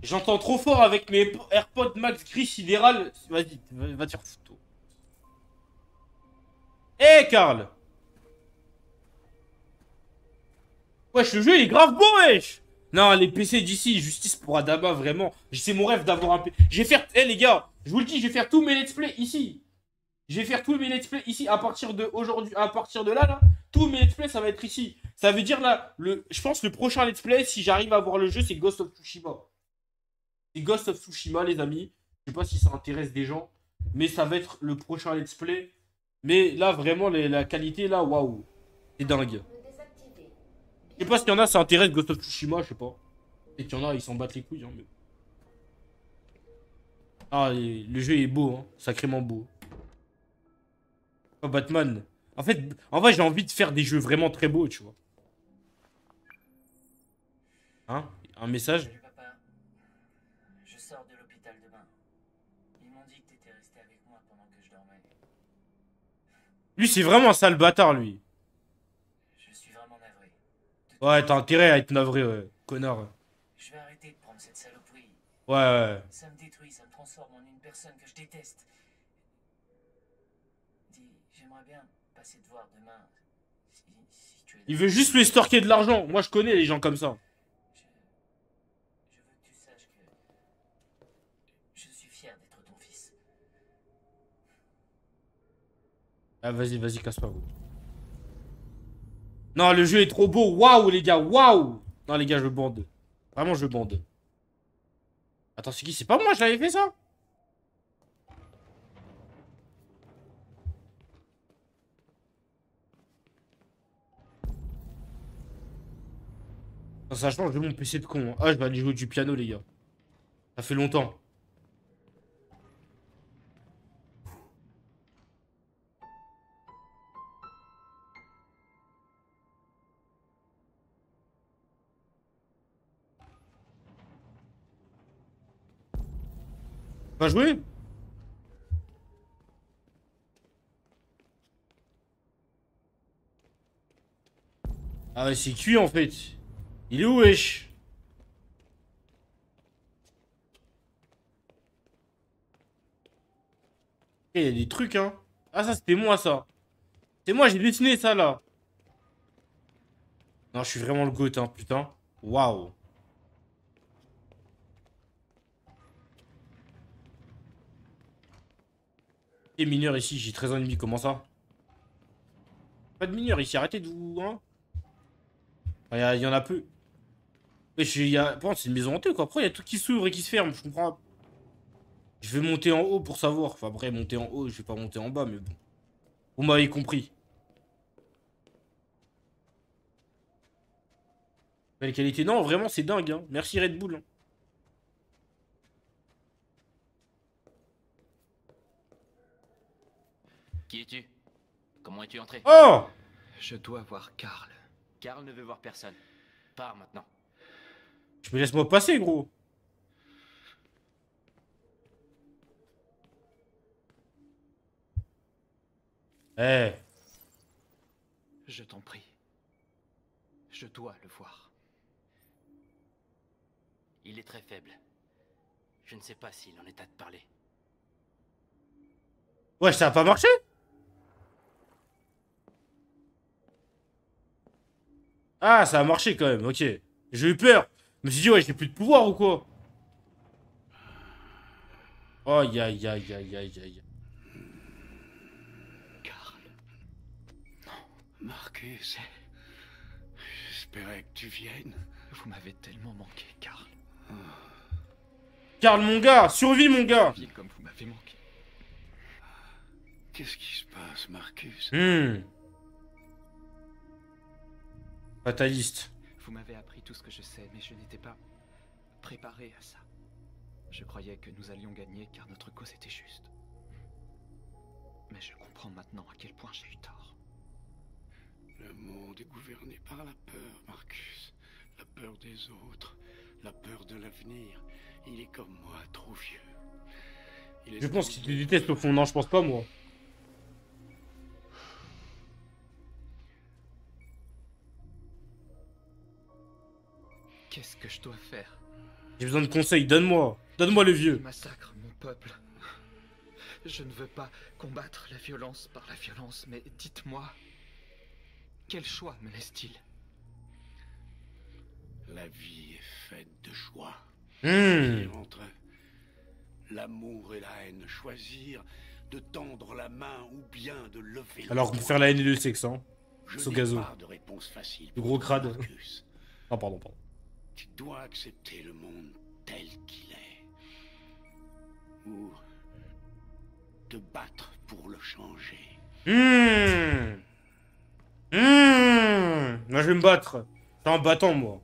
J'entends trop fort avec mes AirPods Max gris sidéral. Vas-y, va te faire foutre. Hé, Karl! Wesh, le jeu il est grave beau, wesh! Non, les PC d'ici, justice pour Adama, vraiment. C'est mon rêve d'avoir un PC. Je vais faire. Eh, les gars, je vous le dis, je vais faire tous mes let's play ici. Je vais faire tous mes let's play ici à partir de aujourd'hui, à partir de là, tous mes let's play ça va être ici. Ça veut dire là, je pense le prochain let's play, si j'arrive à voir le jeu, c'est Ghost of Tsushima. C'est Ghost of Tsushima, les amis. Je sais pas si ça intéresse des gens, mais ça va être le prochain let's play. Mais là, vraiment, la qualité, là, waouh. C'est dingue. Je sais pas s'il y en a, ça intéresse Ghost of Tsushima, je sais pas. Et qu'il y en a, ils s'en battent les couilles. Hein, mais... Ah, le jeu est beau, hein. Sacrément beau. Oh, Batman. En fait, en vrai, j'ai envie de faire des jeux vraiment très beaux, tu vois. Hein? Un message? Salut papa, je sors de l'hôpital demain. Ils m'ont dit que t'étais resté avec moi pendant que je dormais. Lui, c'est vraiment un sale bâtard, lui. Je suis vraiment navré. De toute Ouais, t'as façon, intérêt à être navré, ouais. Connard. je vais arrêter de prendre cette saloperie. Ouais, ouais. Ça me détruit, ça me transforme en une personne que je déteste. Dis, j'aimerais bien passer te voir demain. Si tu es Il là. veut juste lui extorquer de l'argent. Moi, je connais les gens comme ça. Je, je veux que tu saches que je suis fier d'être ton fils. Ah, vas-y, vas-y, casse pas, gros. Non, le jeu est trop beau. Waouh, les gars, waouh. Non, les gars, je bande. Vraiment, je bande. Attends, c'est qui? C'est pas moi, je l'avais fait ça? Ça change de mon PC de con, hein. Ah, je vais aller jouer du piano, les gars. Ça fait longtemps. Va jouer? Ah ouais, c'est cuit, en fait. Il est où, wesh? Il y a des trucs, hein. Ah, ça, c'était moi, ça. C'est moi, j'ai dessiné ça, là. Non, je suis vraiment le goat, hein, putain. Waouh. Et mineur ici, j'ai 13 ans et demi, comment ça? Pas de mineur ici, arrêtez de vous... Hein. Il y en a peu. Mais Bon, c'est une maison hantée, quoi. Après, il y a tout qui s'ouvre et qui se ferme, je comprends. Je vais monter en haut pour savoir. Enfin, après, monter en haut, je vais pas monter en bas, mais bon. Vous m'avez compris. Belle qualité. Non, vraiment, c'est dingue, hein. Merci Red Bull, hein. Qui es-tu? Comment es-tu entré? Oh! Je dois voir Karl. Karl ne veut voir personne. Pars maintenant. Je me laisse-moi passer, gros. Eh. Je t'en prie. Je dois le voir. Il est très faible. Je ne sais pas s'il en est à te parler. Ouais, ça a pas marché? Ah, ça a marché quand même, ok. J'ai eu peur. Je me suis dit, ouais, j'ai plus de pouvoir ou quoi? Oh, aïe, aïe, aïe, aïe, aïe, aïe. Karl. Non, Marcus. J'espérais que tu viennes. Vous m'avez tellement manqué, Karl. Karl, mon gars, survie, mon gars. Vie comme vous m'avez manqué. Qu'est-ce qui se passe, Marcus? Fataliste. Vous m'avez appris tout ce que je sais, mais je n'étais pas préparé à ça. Je croyais que nous allions gagner car notre cause était juste. Mais je comprends maintenant à quel point j'ai eu tort. Le monde est gouverné par la peur, Marcus. La peur des autres, la peur de l'avenir. Il est comme moi, trop vieux. Je pense qu'il te déteste au fond. Non, je pense pas, moi. Qu'est-ce que je dois faire? J'ai besoin de conseils, donne-moi. Donne-moi le Il vieux. massacre mon peuple. Je ne veux pas combattre la violence par la violence, mais dites-moi, quel choix me laisse-t-il? La vie est faite de choix. Hmm. Entre l'amour et la haine, choisir de tendre la main ou bien de lever le Alors, on peut poing. faire la haine et le sexe, hein. Je Sous n'ai gazo. pas de réponse facile. Le pour gros toi, crade. Marcus. Ah, pardon, pardon. Tu dois accepter le monde tel qu'il est. Ou te battre pour le changer. Moi, je vais me battre. Je suis un battant, moi.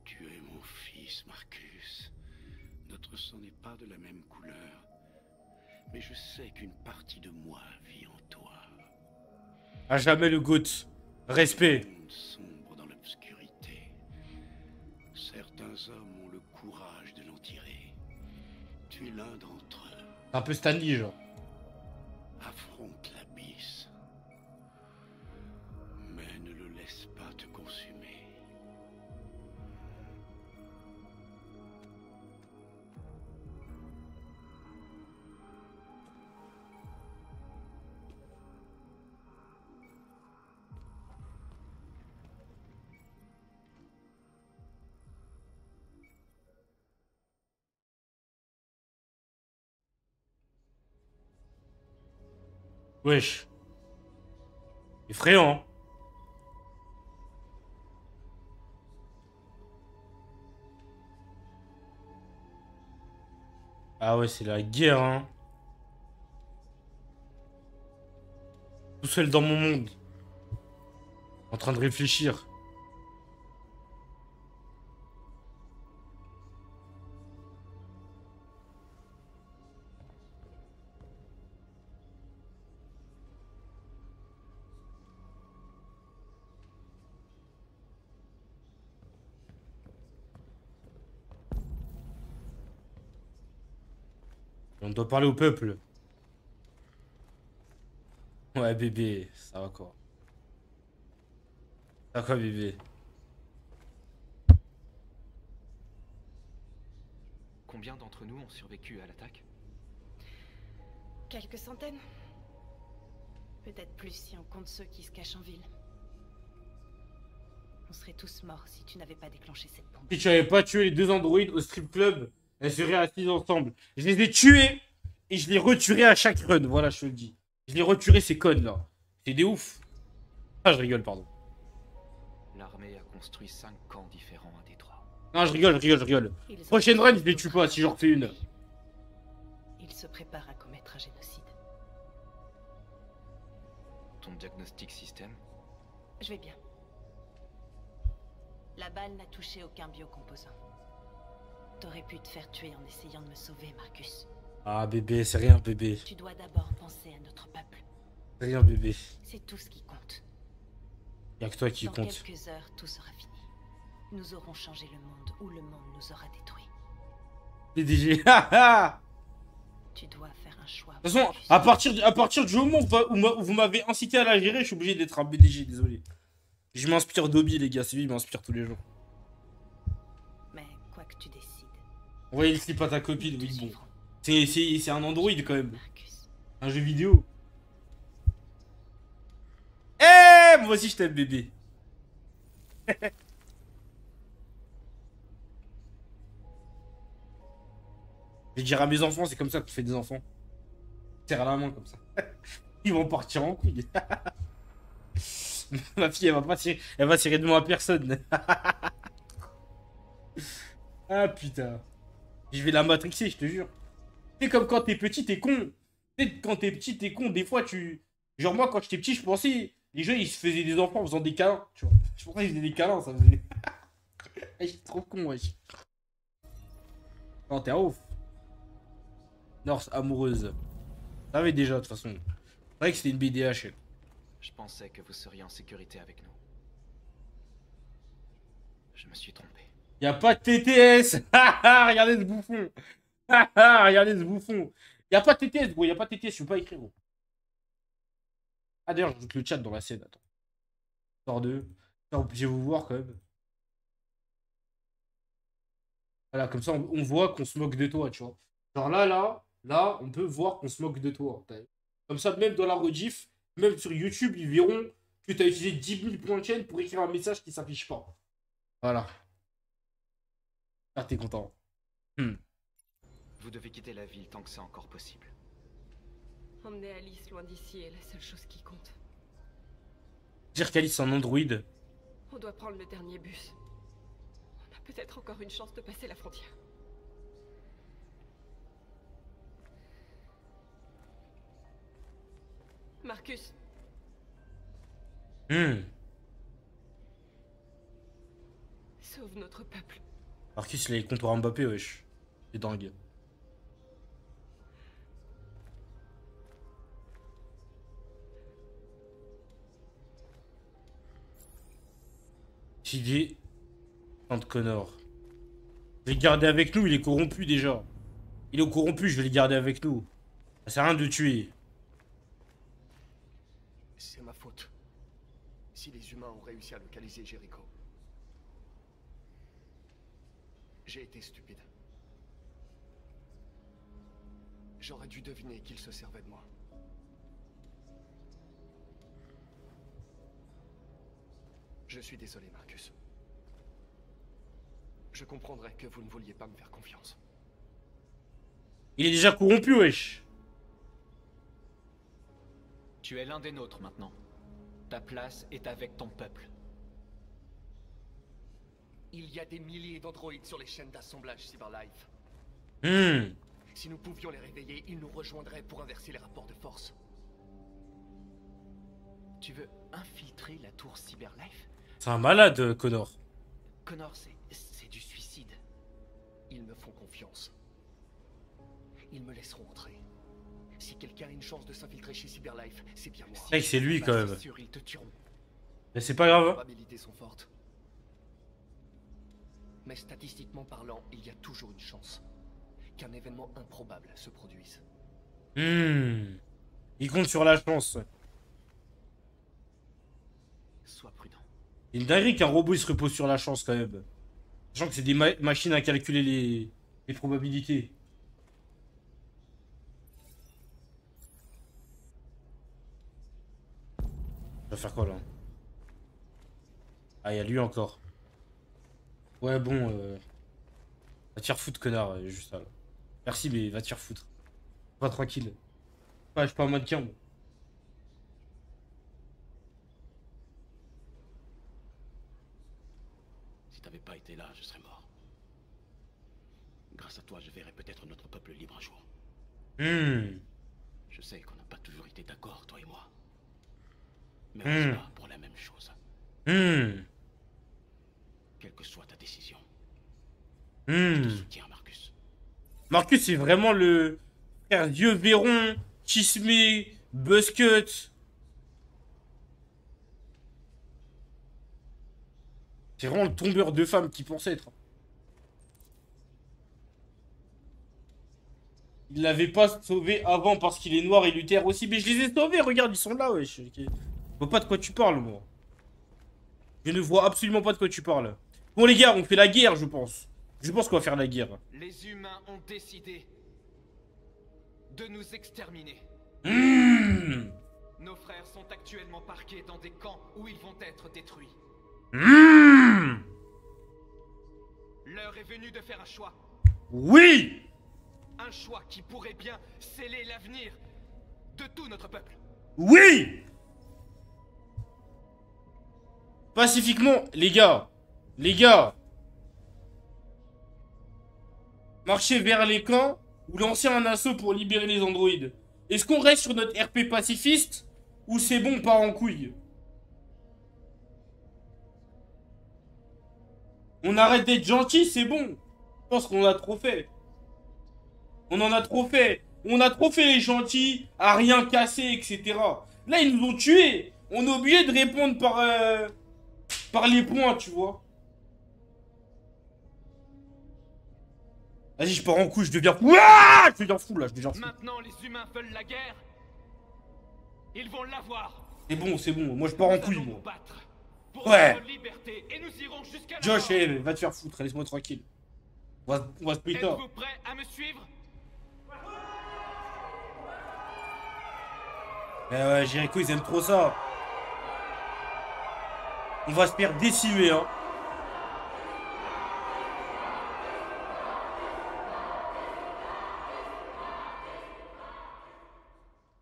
Tu es mon fils, Marcus. Notre sang n'est pas de la même couleur. Mais je sais qu'une partie de moi vit en toi. À jamais le GOAT. Respect. Le monde sombre dans l'obscurité. Certains hommes ont le courage de l'en tirer. Tu es l'un d'entre eux. Un peu Stanley, genre. Affronte l'abysse. Mais ne le laisse pas te consumer. Wesh. Effrayant. Ah ouais, c'est la guerre, hein. Tout seul dans mon monde. En train de réfléchir. On doit parler au peuple. Ouais, bébé, ça va quoi? Ça va quoi, bébé? Combien d'entre nous ont survécu à l'attaque? Quelques centaines. Peut-être plus si on compte ceux qui se cachent en ville. On serait tous morts si tu n'avais pas déclenché cette bombe. Si tu avais pas tué les deux androïdes au strip club, elles seraient assises ensemble. Je les ai tués et je les retuerai à chaque run. Voilà, je te le dis. Je les retuerai ces connes là. C'est des ouf. Ah, je rigole, pardon. L'armée a construit 5 camps différents à Détroit. Non, je rigole, je rigole, je rigole. Ils ont Prochaine run, je construit les tue pas si j'en refais une. Ils se préparent à commettre un génocide. Ton diagnostic système? Je vais bien. La balle n'a touché aucun biocomposant. T'aurais pu te faire tuer en essayant de me sauver, Marcus. Ah, bébé, c'est rien, bébé. Tu dois d'abord penser à notre peuple. C'est rien, bébé. C'est tout ce qui compte. Y'a que toi qui Dans compte. quelques heures, tout sera fini. Nous aurons changé le monde ou le monde nous aura détruits. PDG. Haha. Tu dois faire un choix. De toute façon, Marcus. à partir du moment où vous m'avez incité à la gérer, je suis obligé d'être un BDG, désolé. Je m'inspire d'Obi, les gars, c'est lui, il m'inspire tous les jours. Mais quoi que tu décides, Vous voyez le slip à ta copine, nous te oui, bon. suivrons. C'est un Android quand même. Marcus. Un jeu vidéo. Eh, moi aussi je t'aime, bébé. Je vais dire à mes enfants, c'est comme ça que tu fais des enfants. Serre à la main comme ça. Ils vont partir en couille. Ma fille, elle va tirer de moi à personne. Ah putain. Je vais la matrixer, je te jure. C'est comme quand t'es petit, t'es con. Tu sais, quand t'es petit, t'es con. Des fois, tu. Genre, moi, quand j'étais petit, je pensais. Les gens, ils se faisaient des enfants en faisant des câlins. Tu vois. Je pensais qu'ils faisaient des câlins, ça faisait. Je suis trop con, wesh. Non, t'es un ouf. Norse amoureuse. Ça avait déjà, de toute façon. C'est vrai que c'était une BDH. Elle. Je pensais que vous seriez en sécurité avec nous. Je me suis trompé. Y a pas de TTS. Regardez ce bouffon. Regardez ce bouffon. Y a pas de TTS, gros. Y a pas de TTS. Je peux pas écrire, gros. Ah, d'ailleurs, je doute le chat dans la scène. Attends. Sort 2. Je vais vous voir quand même. Voilà, comme ça, on voit qu'on se moque de toi, tu vois. Genre là, on peut voir qu'on se moque de toi. Comme ça, même dans la rediff, même sur YouTube, ils verront que tu as utilisé 10 000 points de chaîne pour écrire un message qui s'affiche pas. Voilà. Ah, t'es content. Vous devez quitter la ville tant que c'est encore possible. Emmener Alice loin d'ici est la seule chose qui compte. Dire qu'Alice c'est un androïde. On doit prendre le dernier bus. On a peut-être encore une chance de passer la frontière. Marcus, sauve notre peuple. Marcus, il est contre Mbappé, wesh. C'est dingue. Tiggy, de Connor. Je vais le garder avec nous, il est corrompu déjà. Il est corrompu, je vais le garder avec nous. Ça sert à rien de le tuer. C'est ma faute. Si les humains ont réussi à localiser Jericho. J'ai été stupide. J'aurais dû deviner qu'il se servait de moi. Je suis désolé, Marcus. Je comprendrais que vous ne vouliez pas me faire confiance. Il est déjà corrompu, wesh. Tu es l'un des nôtres maintenant. Ta place est avec ton peuple. Il y a des milliers d'androïdes sur les chaînes d'assemblage Cyberlife. Si nous pouvions les réveiller, ils nous rejoindraient pour inverser les rapports de force. Tu veux infiltrer la tour Cyberlife? C'est un malade, Connor. Connor, c'est du suicide. Ils me font confiance. Ils me laisseront entrer. Si quelqu'un a une chance de s'infiltrer chez Cyberlife, c'est bien moi. C'est vrai que c'est lui quand même. C'est sûr, ils te tueront. Mais c'est pas grave. Les probabilités sont fortes. Mais statistiquement parlant, il y a toujours une chance qu'un événement improbable se produise. Il compte sur la chance. Sois prudent. C'est une dinguerie qu'un robot il se repose sur la chance quand même. Sachant que c'est des machines à calculer les probabilités. Je vais faire quoi là? Ah, il y a lui encore. Ouais, bon. Va te faire foutre, connard, juste ça là. Merci, mais va te faire foutre. Va tranquille. Ouais, je suis pas un mannequin, moi. Si t'avais pas été là, je serais mort. Grâce à toi, je verrai peut-être notre peuple libre un jour. Je sais qu'on n'a pas toujours été d'accord, toi et moi. Mais on se bat pour la même chose. Quelle que soit ta décision. Je te soutiens, Marcus. Marcus, c'est vraiment le frère Dieu Véron, Chismé, Buzzcut. C'est vraiment le tombeur de femmes qu'il pensait être. Il l'avait pas sauvé avant parce qu'il est noir et Luther aussi. Mais je les ai sauvés, regarde, ils sont là, wesh. Je vois pas de quoi tu parles, moi. Je ne vois absolument pas de quoi tu parles. Bon, les gars, on fait la guerre, je pense. Je pense qu'on va faire la guerre. Les humains ont décidé de nous exterminer. Nos frères sont actuellement parqués dans des camps où ils vont être détruits. L'heure est venue de faire un choix. Oui! Un choix qui pourrait bien sceller l'avenir de tout notre peuple. Oui! Pacifiquement, les gars. Les gars. Marcher vers les camps ou lancer un assaut pour libérer les androïdes. Est-ce qu'on reste sur notre RP pacifiste ou c'est bon, on part en couille? On arrête d'être gentil, c'est bon. Je pense qu'on a trop fait. On en a trop fait. On a trop fait les gentils, à rien casser, etc. Là, ils nous ont tués. On est obligé de répondre par les points, tu vois. Vas-y, je pars en couille, je deviens fou. Ah, je deviens fou, là, je deviens fou. Maintenant, les humains veulent la guerre. Ils vont l'avoir. C'est bon. Moi, je pars en couille, Nous allons moi. nous battre pour Ouais. notre liberté et nous irons jusqu'à la Josh, mort. va te faire foutre, laisse-moi tranquille. On va se péter. Êtes-vous prêts à me suivre? Ouais, Jericho, ils aiment trop ça. On va se faire décimer, hein.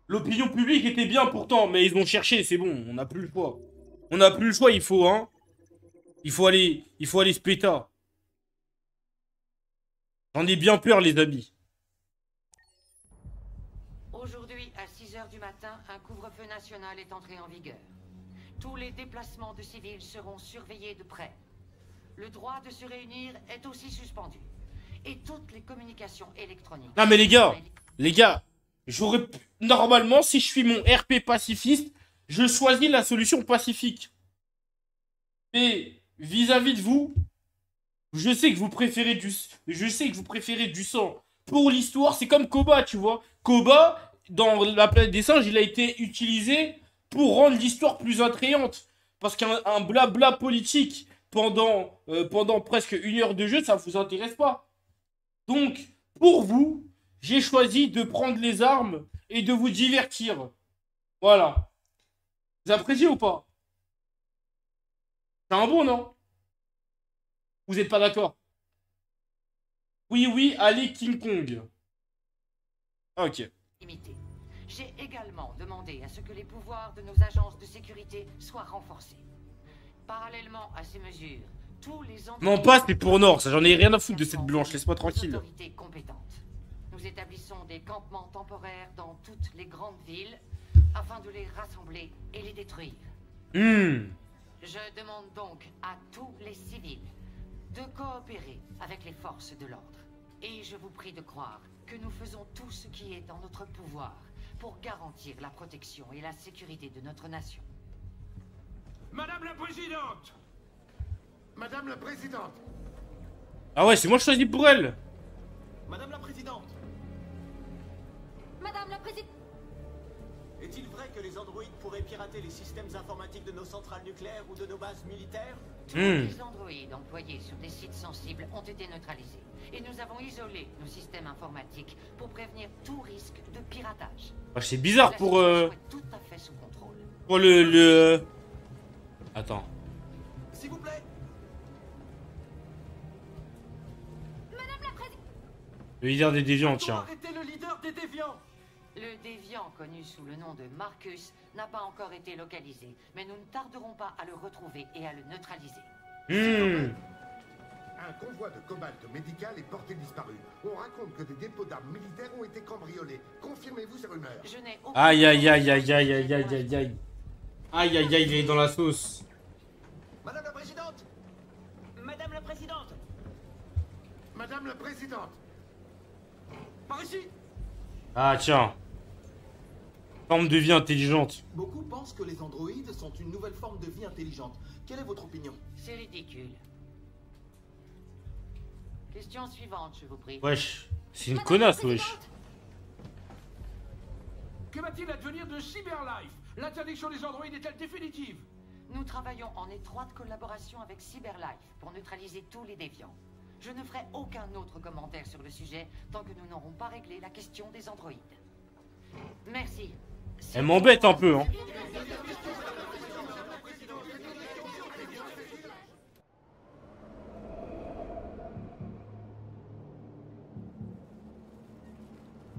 L'opinion publique était bien pourtant, mais ils ont cherché, c'est bon, on n'a plus le choix. On n'a plus le choix, il faut, hein. Il faut aller se péter. J'en ai bien peur, les amis. Aujourd'hui, à 6 h du matin, un couvre-feu national est entré en vigueur. Tous les déplacements de civils seront surveillés de près. Le droit de se réunir est aussi suspendu. Et toutes les communications électroniques... Non mais les gars, j'aurais... Normalement, si je suis mon RP pacifiste, je choisis la solution pacifique. Mais vis-à-vis de vous, je sais que vous préférez du sang. Pour l'histoire, c'est comme Koba, tu vois. Koba, dans la planète des singes, il a été utilisé pour rendre l'histoire plus attrayante. Parce qu'un blabla politique pendant presque 1 heure de jeu, ça vous intéresse pas. Donc, pour vous, j'ai choisi de prendre les armes et de vous divertir. Voilà. Vous appréciez ou pas? C'est un bon, non? Vous n'êtes pas d'accord? Oui, allez King Kong. Ok. J'ai également demandé à ce que les pouvoirs de nos agences de sécurité soient renforcés. Parallèlement à ces mesures, tous les... Non, pas c'est pour Nord, ça j'en ai rien à foutre de cette blanche, laisse-moi tranquille. Autorités compétentes. Nous établissons des campements temporaires dans toutes les grandes villes afin de les rassembler et les détruire. Je demande donc à tous les civils de coopérer avec les forces de l'ordre. Et je vous prie de croire que nous faisons tout ce qui est en notre pouvoir pour garantir la protection et la sécurité de notre nation. Madame la Présidente! Madame la Présidente! Ah ouais, c'est moi qui choisis pour elle. Madame la Présidente! Madame la Présidente... Est-il vrai que les androïdes pourraient pirater les systèmes informatiques de nos centrales nucléaires ou de nos bases militaires? Tous les androïdes employés sur des sites sensibles ont été neutralisés. Et nous avons isolé nos systèmes informatiques pour prévenir tout risque de piratage. Ah, c'est bizarre pour... tout à fait sous contrôle. Pour le... Attends. S'il vous plaît. Madame la Présidente... Le leader des déviants, tiens. Arrêtez le leader des déviants. Le déviant connu sous le nom de Marcus n'a pas encore été localisé, mais nous ne tarderons pas à le retrouver et à le neutraliser. Un convoi de cobalt médical est porté disparu. On raconte que des dépôts d'armes militaires ont été cambriolés. Confirmez-vous ces rumeurs? Aïe, aïe, aïe, aïe, aïe, aïe, aïe, aïe, aïe. Aïe, aïe, aïe, il est dans la sauce. Madame la Présidente! Madame la Présidente! Madame la Présidente! Par ici! Ah, tiens. Forme de vie intelligente. Beaucoup pensent que les androïdes sont une nouvelle forme de vie intelligente. Quelle est votre opinion? C'est ridicule. Question suivante, je vous prie. Wesh, c'est une connasse, wesh. Que va-t-il advenir de Cyberlife? L'interdiction des androïdes est-elle définitive? Nous travaillons en étroite collaboration avec Cyberlife pour neutraliser tous les déviants. Je ne ferai aucun autre commentaire sur le sujet tant que nous n'aurons pas réglé la question des androïdes. Merci. Elle m'embête un peu, hein.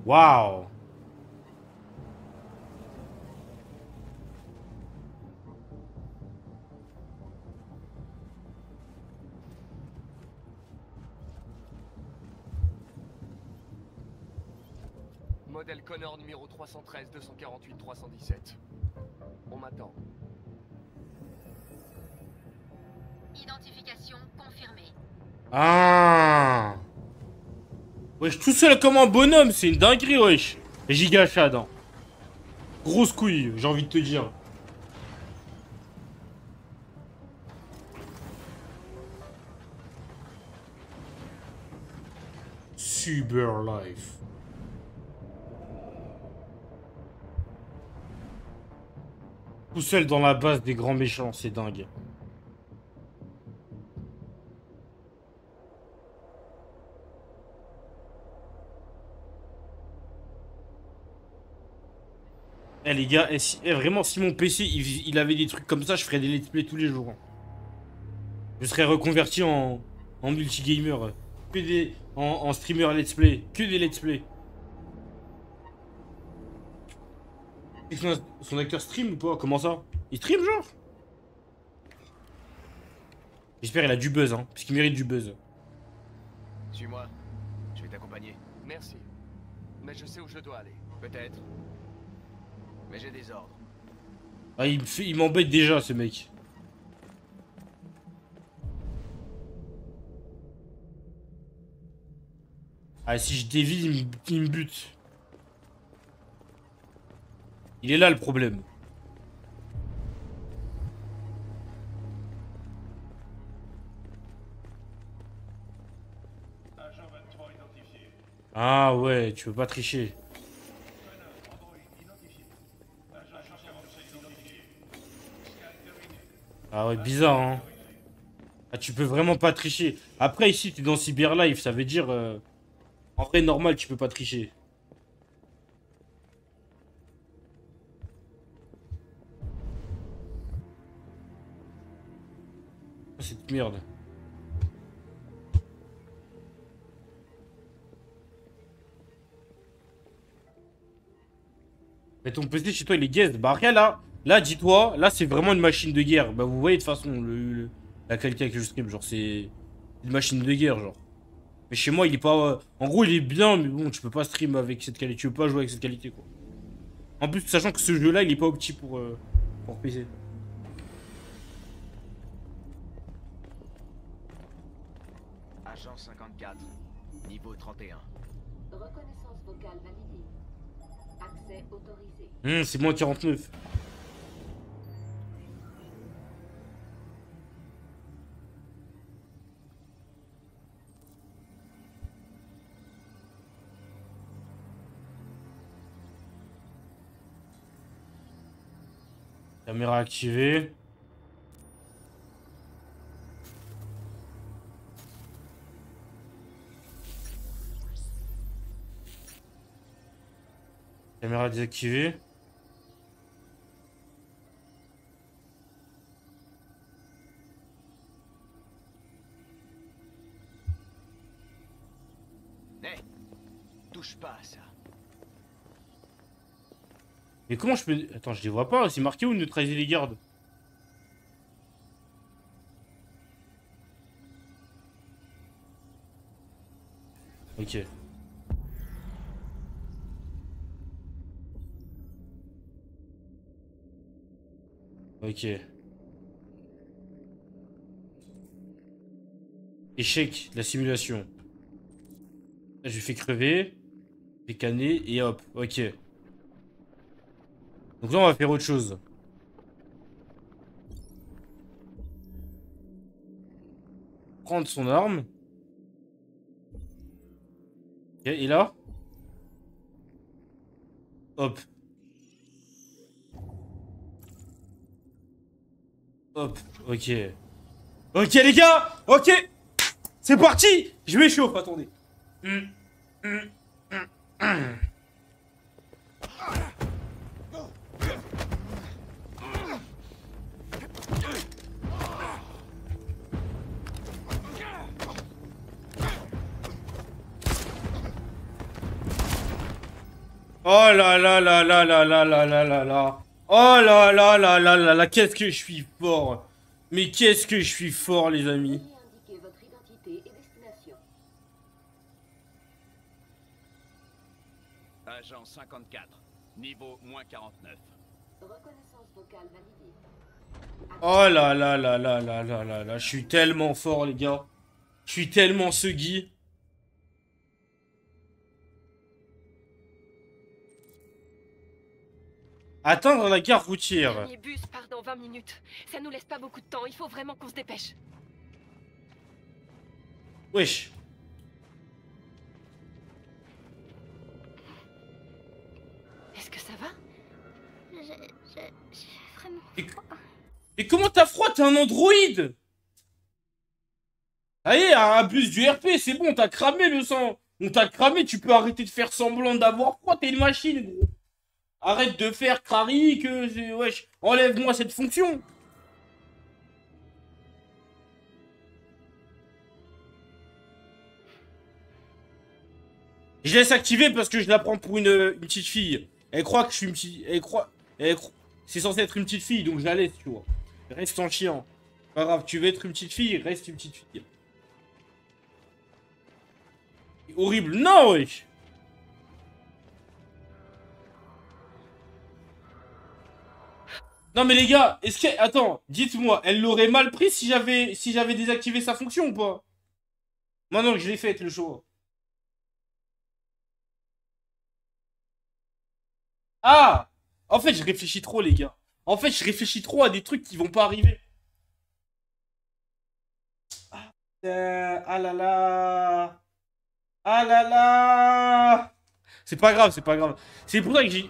Waouh. Modèle Connor numéro 313 248 317. On m'attend. Identification confirmée. Ah. Wesh, tout seul comme un bonhomme, c'est une dinguerie, wesh. Giga Chad, hein. Grosse couille, j'ai envie de te dire. Cyberlife. Tout seul dans la base des grands méchants, c'est dingue. Eh les gars, vraiment si mon PC il avait des trucs comme ça, je ferais des let's play tous les jours. Je serais reconverti en multigamer. Que des. En streamer let's play. Que des let's play. Et son acteur stream ou pas? Comment ça? Il stream genre? J'espère qu'il a du buzz, hein, parce qu'il mérite du buzz. Suis-moi, je vais t'accompagner. Merci. Mais je sais où je dois aller. Peut-être. Mais j'ai des ordres. Ah, il m'embête déjà, ce mec. Ah, si je dévie, il me bute. Il est là le problème. Ah ouais, tu peux pas tricher. Ah ouais, bizarre, hein. Ah, tu peux vraiment pas tricher. Après, ici, t'es dans Cyberlife, ça veut dire... En vrai, normal, tu peux pas tricher. Oh, cette merde. Mais ton PC chez toi, il est gaze. Bah rien là. Là, dis-toi, là, c'est vraiment une machine de guerre. Bah vous voyez de toute façon la qualité avec le stream. Genre, c'est une machine de guerre, genre. Mais chez moi, il est pas... En gros, il est bien, mais bon, tu peux pas stream avec cette qualité. Tu peux pas jouer avec cette qualité, quoi. En plus, sachant que ce jeu-là, il est pas opti pour PC. Agent 54, niveau 31. Reconnaissance vocale validée. Accès autorisé. C'est moins 49. Caméra activée. Caméra désactivée. Hey, touche pas à ça. Mais comment je peux... Attends, je les vois pas. C'est marqué où neutraliser les gardes? Ok. Ok. Échec, la simulation. Là, je fais crever. Je fais canner et hop. Ok. Donc là, on va faire autre chose. Prendre son arme. Ok, et là? Hop. Hop, ok. Ok les gars, ok. C'est parti. Je m'échauffe, attendez. Oh là là là là là là là là là là. Oh là là là là là là. Qu'est-ce que je suis fort. Mais qu'est-ce que je suis fort, les amis. Indiquez votre identité et destination. Agent 54, niveau moins 49. Reconnaissance vocale validée. Oh là là là là là là là là. Je suis tellement fort, les gars. Je suis tellement Suggy. Atteindre la gare routière. Le dernier bus part dans 20 minutes. Ça nous laisse pas beaucoup de temps. Il faut vraiment qu'on se dépêche. Wesh. Est-ce que ça va? J'ai vraiment froid. Mais comment t'as froid? T'es un androïde. Allez, un bus du RP, c'est bon, t'as cramé le sang. On t'a cramé, tu peux arrêter de faire semblant d'avoir froid, t'es une machine, gros. Arrête de faire crari que... Wesh, enlève-moi cette fonction. Je laisse activer parce que je la prends pour une petite fille. Elle croit que je suis une petite... C'est censé être une petite fille, donc je la laisse, tu vois. Reste en chiant. Pas grave, tu veux être une petite fille, reste une petite fille. Horrible. Non, wesh. Non mais les gars, est-ce que... Attends, dites-moi, elle l'aurait mal pris si j'avais désactivé sa fonction ou pas? Maintenant que je l'ai fait, le show. Ah! En fait, je réfléchis trop, les gars. En fait, je réfléchis trop à des trucs qui vont pas arriver. Ah là là. Ah là là. C'est pas grave, c'est pas grave. C'est pour ça que j'ai...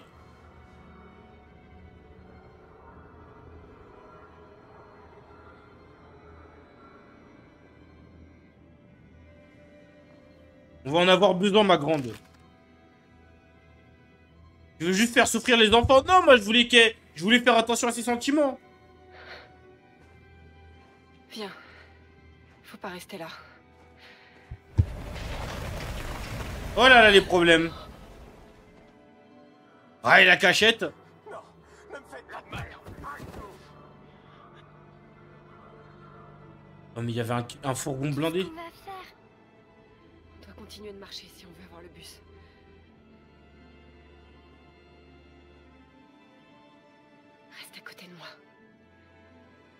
On va en avoir besoin, ma grande. Je veux juste faire souffrir les enfants. Non, moi, je voulais faire attention à ses sentiments. Viens. Faut pas rester là. Oh là là, les problèmes. Ah, et la cachette. Oh, mais il y avait un fourgon blindé. On doit continuer de marcher si on veut avoir le bus. Reste à côté de moi.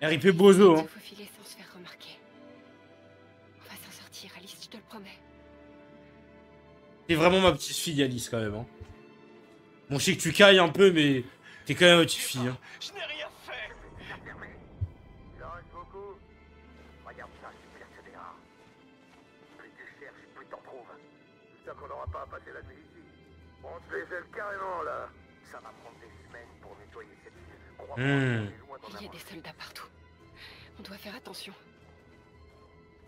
RIP Bozo, hein. Il faut filer sans se faire remarquer. On va s'en sortir, Alice, je te le promets. T'es vraiment ma petite fille, Alice, quand même, hein. Bon, je sais que tu cailles un peu, mais t'es quand même ma petite fille, hein. Je n'ai rien fait. Il en reste beaucoup. Regarde ça, super CDA. Plus tu cherches, plus t'en trouves. J'espère qu'on n'aura pas à passer la nuit ici. On se les gèle carrément, là. Ça va prendre des semaines pour nettoyer cette ville. Crois-moi, il y a des soldats partout. On doit faire attention.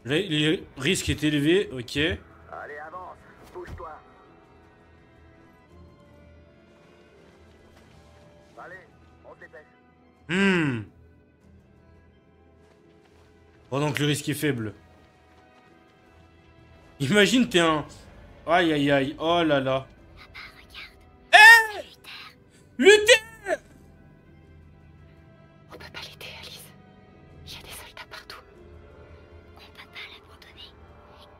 Les risques est élevé, ok. Allez, avance. Bouge-toi. Allez, on se dépêche. Pendant que le risque est faible. Imagine, t'es un... Aïe, aïe, aïe. Oh là là. Eh, Luther! On peut pas l'aider, Alice. Il y a des soldats partout. On peut pas l'abandonner.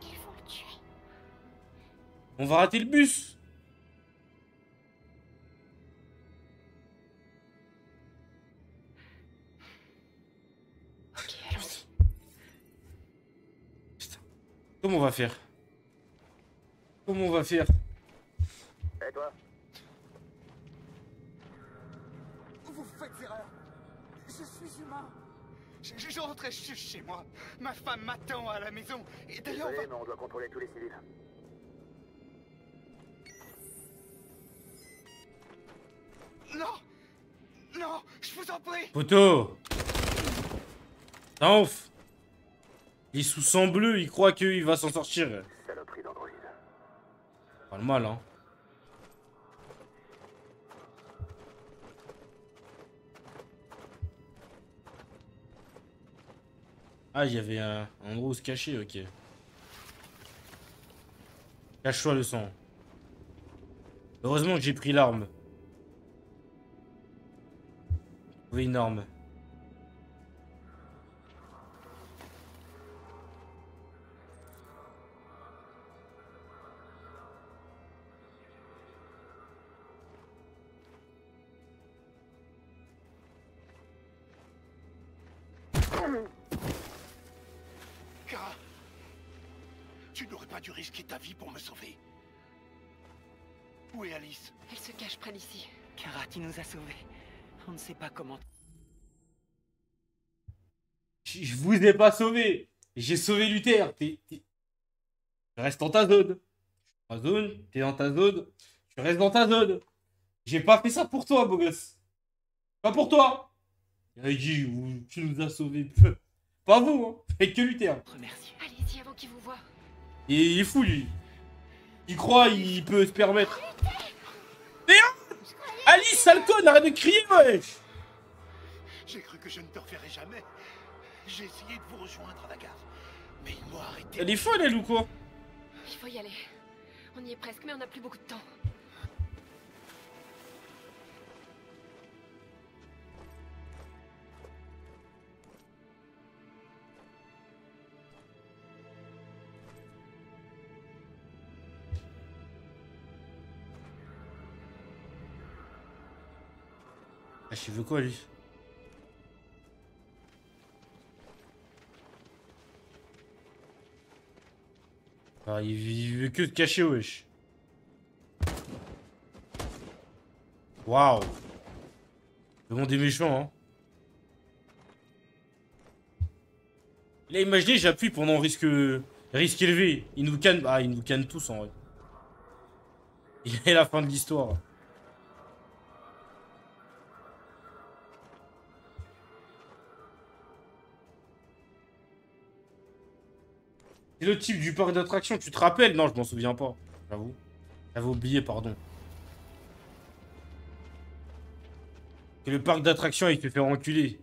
Ils vont le tuer. On va rater le bus. Ok, allons-y. Putain. Comment on va faire? Comment on va faire? Et toi? Vous faites erreur. Je suis humain. Je rentrais chez moi. Ma femme m'attend à la maison. Et d'ailleurs, Désolé, mais on doit contrôler tous les civils. Non! Non! Je vous en prie! Poto! C'est un ouf! Il est sous sang bleu, il croit qu'il va s'en sortir. Saloperie d'androïde. Pas le mal, hein. Ah, il y avait un endroit où se cacher, ok. Cache-toi le sang. Heureusement que j'ai pris l'arme. Oui, une arme. Kara, tu n'aurais pas dû risquer ta vie pour me sauver. Où est Alice? Elle se cache près d'ici. Kara, tu nous as sauvés. On ne sait pas comment... Je vous ai pas sauvé. J'ai sauvé Luther. Reste dans ta zone. Ta zone, t'es dans ta zone. Tu restes dans ta zone. J'ai pas fait ça pour toi, beau gosse. Pas pour toi. Tu nous as sauvés. Pas vous, hein. Faites que Luther. Remercie. Allez-y avant qu'il vous voie. Et il est fou, lui. Il croit il peut se permettre. Léon! Alice, sale conne, arrête de crier, wesh. J'ai cru que je ne te reverrais jamais. J'ai essayé de vous rejoindre à la gare, mais ils m'ont arrêté. Elle est folle, elle, ou quoi? Il faut y aller. On y est presque, mais on n'a plus beaucoup de temps. Ah, je veux quoi, lui? Ah, il veut que te cacher, wesh. Waouh. Le monde est méchant, hein. Là, imaginez, j'appuie pendant risque élevé. Il nous canne. Ah, il nous canne tous, en vrai. Il est la fin de l'histoire. C'est le type du parc d'attractions, tu te rappelles? Non, je m'en souviens pas, j'avoue. J'avais oublié, pardon. Et le parc d'attractions, il te fait enculer.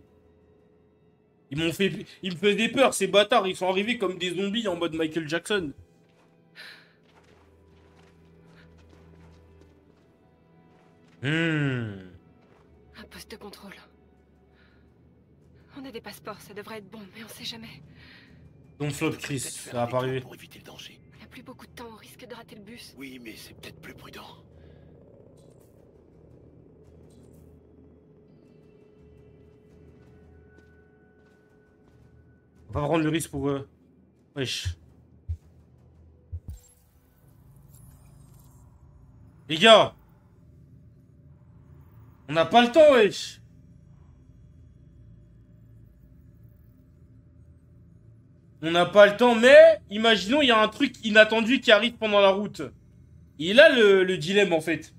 Ils m'ont fait... Ils me faisaient peur, ces bâtards. Ils sont arrivés comme des zombies en mode Michael Jackson. Un poste de contrôle. On a des passeports, ça devrait être bon, mais on sait jamais. Don't flop, Chris, ça va pas arriver. Pour éviter le danger. On n'a plus beaucoup de temps, on risque de rater le bus. Oui, mais c'est peut-être plus prudent. On va prendre le risque pour eux. Wesh. Les gars. On n'a pas le temps, wesh. On n'a pas le temps, mais imaginons il y a un truc inattendu qui arrive pendant la route. Il est là le dilemme en fait.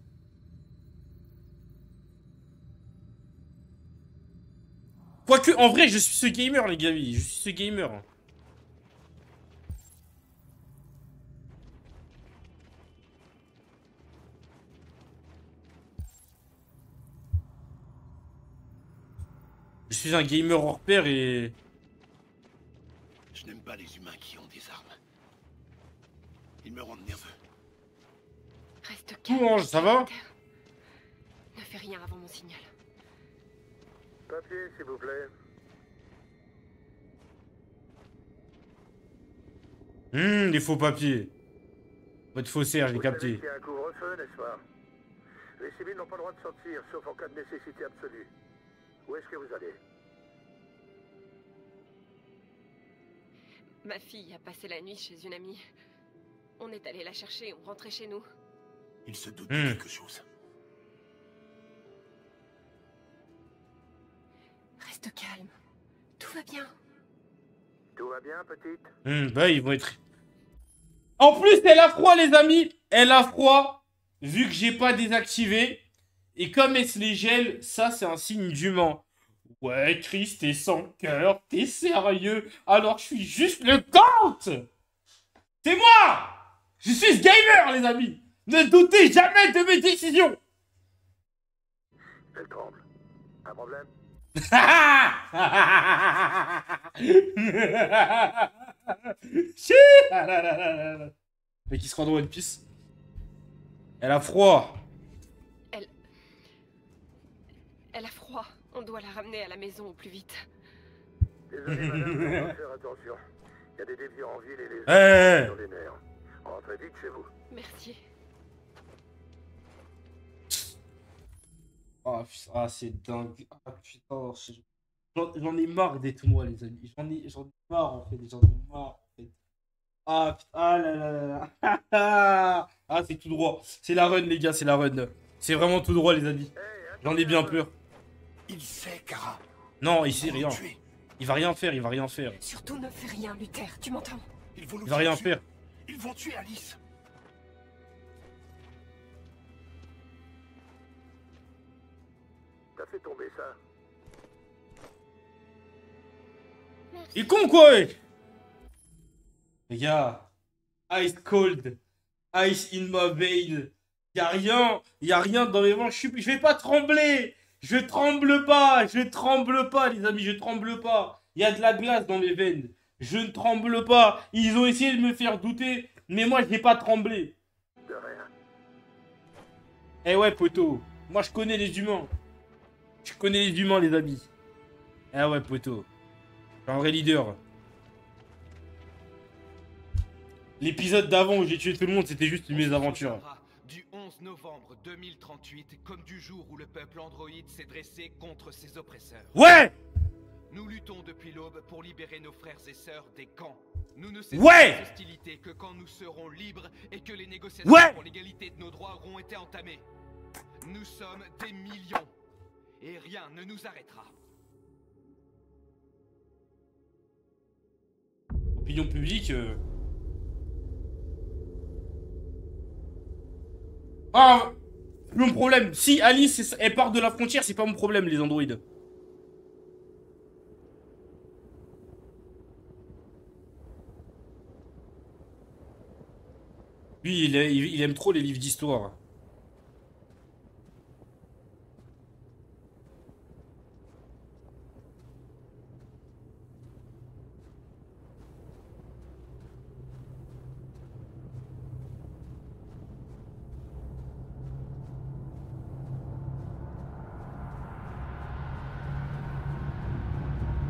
Quoique, en vrai, je suis ce gamer, les gars. Je suis ce gamer. Je suis un gamer hors pair et... Je n'aime pas les humains qui ont des armes. Ils me rendent nerveux. Reste calme. Tout ange, ça va? Ne fais rien avant mon signal. Papier, s'il vous plaît. Les faux papiers. Votre faussaire, j'ai capté. Il y a un couvre-feu, n'est-ce pas? Les civils n'ont pas le droit de sortir, sauf en cas de nécessité absolue. Où est-ce que vous allez? Ma fille a passé la nuit chez une amie. On est allé la chercher, on rentrait chez nous. Il se doute de quelque chose. Reste calme. Tout va bien. Tout va bien, petite? Bah, ils vont être... En plus, elle a froid, les amis. Elle a froid, vu que j'ai pas désactivé. Et comme elle se les gèle, ça, c'est un signe d'humain. Ouais, Chris, t'es sans cœur, t'es sérieux. Alors, je suis juste le compte. C'est moi. Je suis ce gamer, les amis. Ne doutez jamais de mes décisions. Elle tremble. Un problème? Mais qui se rend dans One Piece. Elle a froid. Elle a froid. On doit la ramener à la maison au plus vite. Désolé, madame, mais on va faire attention. Il y a des déviants en ville et les sur les nerfs. Rentrez vite chez vous. Merci. Oh putain, c'est dingue. Ah putain, j'en ai marre d'être moi, les amis. J'en ai marre en fait. J'en ai marre en fait. Ah putain, ah là là là là. Ah, c'est tout droit. C'est la run, les gars, c'est la run. C'est vraiment tout droit, les amis. J'en ai bien peur. Il sait, Kara. Non, il sait rien. Il va rien faire, il va rien faire. Surtout ne fais rien, Luther, tu m'entends? Il va rien faire. Ils vont tuer Alice. T'as fait tomber ça? Il est con quoi, ouais. Les gars. Ice cold. Ice in my veil. Y a rien dans mes vents. Je vais pas trembler. Je tremble pas, les amis, je tremble pas. Il y a de la glace dans mes veines. Je ne tremble pas. Ils ont essayé de me faire douter, mais moi, je n'ai pas tremblé. De rien. Eh ouais, poteau. Moi, je connais les humains. Je connais les humains, les amis. Eh ouais, poteau. Je suis un vrai leader. L'épisode d'avant où j'ai tué tout le monde, c'était juste une mésaventure. Du 11 novembre 2038, comme du jour où le peuple androïde s'est dressé contre ses oppresseurs. Ouais! Nous luttons depuis l'aube pour libérer nos frères et sœurs des camps. Nous ne cesserons les hostilités que quand nous serons libres et que les négociations pour l'égalité de nos droits auront été entamées. Nous sommes des millions et rien ne nous arrêtera. Opinion publique. Ah, mon problème. Si Alice elle part de la frontière, c'est pas mon problème, les androïdes. Lui, il aime trop les livres d'histoire.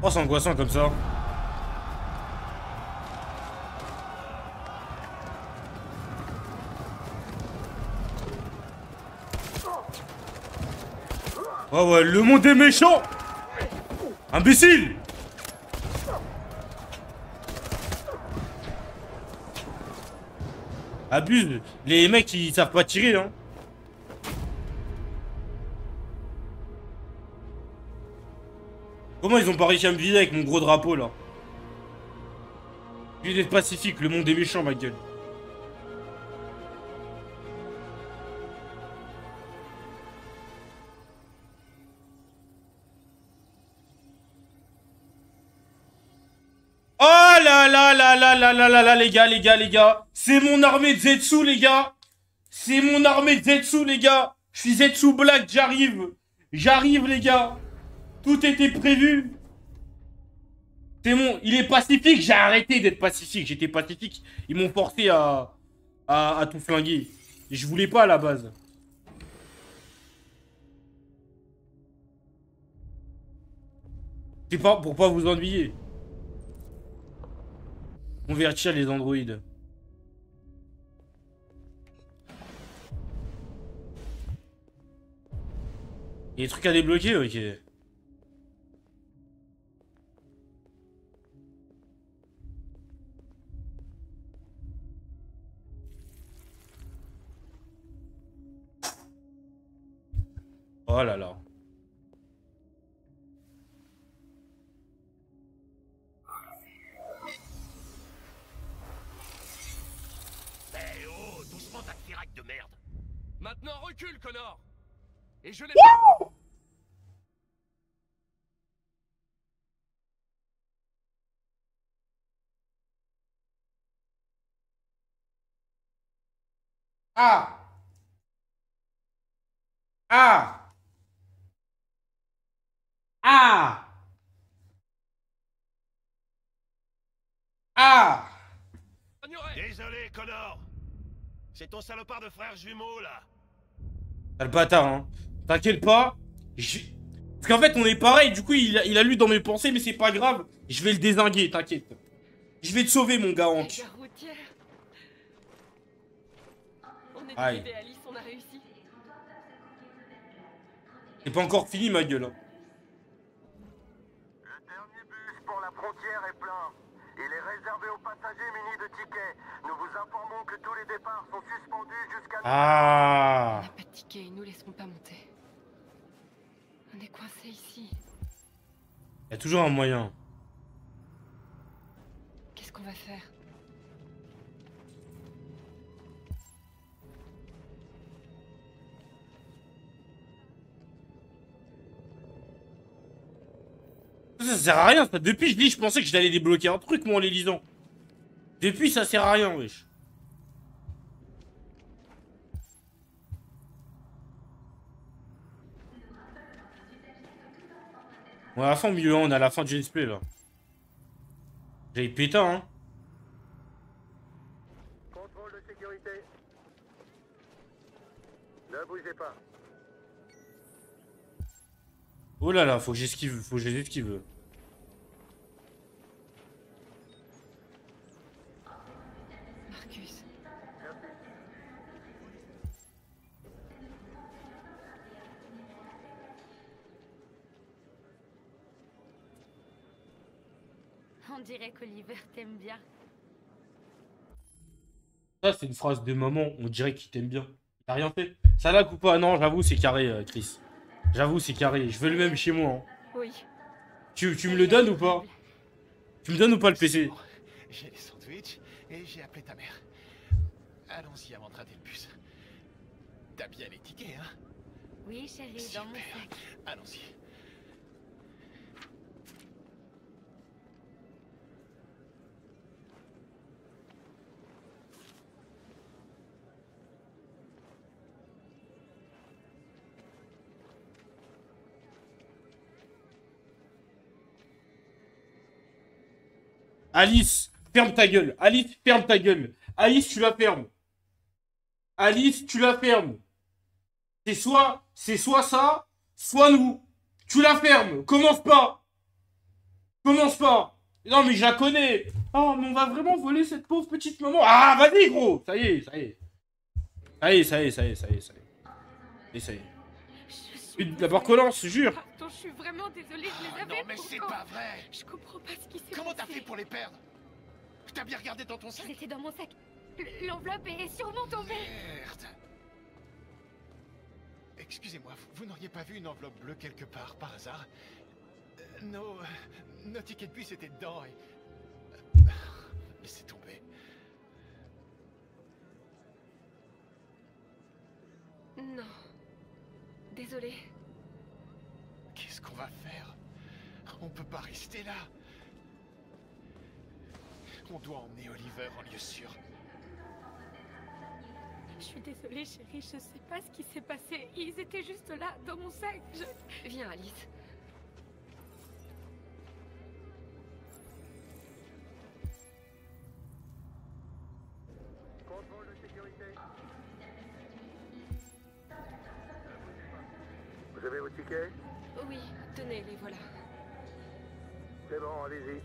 Oh, c'est angoissant comme ça. Oh ouais, le monde est méchant. Imbécile. Abuse. Les mecs, ils savent pas tirer, hein. Comment ils ont pas réussi à me vider avec mon gros drapeau, là? Je vais être pacifique, le monde est méchant, ma gueule. Oh là là là là là là là là, les gars. C'est mon armée de Zetsu, les gars. C'est mon armée de Zetsu, les gars. Je suis Zetsu Black, j'arrive. J'arrive, les gars. Tout était prévu. C'est bon, il est pacifique. J'ai arrêté d'être pacifique. J'étais pacifique. Ils m'ont forcé à tout flinguer. Et je voulais pas à la base. C'est pas pour pas vous ennuyer. Convertir les androïdes. Il y a des trucs à débloquer, ok. Oh là là. Eh oh, doucement ta firac de merde. Maintenant recule, Connor. Et je l'ai... Ah! Ah! Ah! Ah! Désolé, Connor. C'est ton salopard de frère jumeau, là. T'as le bâtard, hein. T'inquiète pas. Parce qu'en fait, on est pareil. Du coup, il a lu dans mes pensées, mais c'est pas grave. Je vais le dézinguer, t'inquiète. Je vais te sauver, mon gars, Hank. On est Aïe. arrivé, Alice, on a réussi. C'est pas encore fini, ma gueule. Hein. Le dernier bus pour la frontière est plein. Il est réservé aux passagers munis de tickets. Nous vous informons que tous les départs sont suspendus jusqu'à... Ah! On n'a pas de ticket, ils nous laisseront pas monter. On est coincés ici. Il y a toujours un moyen. Qu'est-ce qu'on va faire? Ça sert à rien, ça. Depuis, je pensais que j'allais débloquer un truc, moi, en les lisant. Depuis, ça sert à rien, wesh. On est à la fin au milieu, on est à la fin du let's play là. J'ai pété hein. Contrôle de sécurité. Ne bougez pas. Oh là là, faut que j'esquive, faut que je les esquive. Marcus. On dirait qu'Oliver t'aime bien. Ça, c'est une phrase de maman, on dirait qu'il t'aime bien. T'as rien fait. Ça là ou pas? Non, j'avoue, c'est carré, Chris. J'avoue, c'est carré. Je veux le même chez moi. Hein. Oui. Tu me le donnes ou pas? Tu me donnes ou pas le PC? J'ai les sandwichs et j'ai appelé ta mère. Allons-y avant de rater le bus. T'as bien les tickets, hein? Oui, chérie, dans mon sac. Allons-y. Alice, ferme ta gueule. Alice, ferme ta gueule. Alice, tu la fermes. Alice, tu la fermes. C'est soit ça, soit nous. Tu la fermes. Commence pas. Commence pas. Non, mais je la connais. Oh, mais on va vraiment voler cette pauvre petite maman. Ah, vas-y, gros. Ça y est, ça y est. Ça y est, ça y est, ça y est, ça y est, ça y est. Et ça y est. D'abord collance, jure. Pardon, je suis vraiment désolée, je les avais. Non, mais c'est pas vrai. Je comprends pas ce qui s'est passé. Comment t'as fait pour les perdre? T'as bien regardé dans ton sac? C'était dans mon sac. L'enveloppe est sûrement tombée. Merde. Excusez-moi, vous n'auriez pas vu une enveloppe bleue quelque part, par hasard? Nos tickets de bus étaient dedans et... Laissez tomber. Non. Désolée. Qu'est-ce qu'on va faire? On peut pas rester là. On doit emmener Oliver en lieu sûr. Je suis désolée, chérie, je sais pas ce qui s'est passé. Ils étaient juste là, dans mon sac. Viens, Alice. Contrôle de sécurité. Vous avez vos tickets? Oui, tenez, les voilà. C'est bon, allez-y.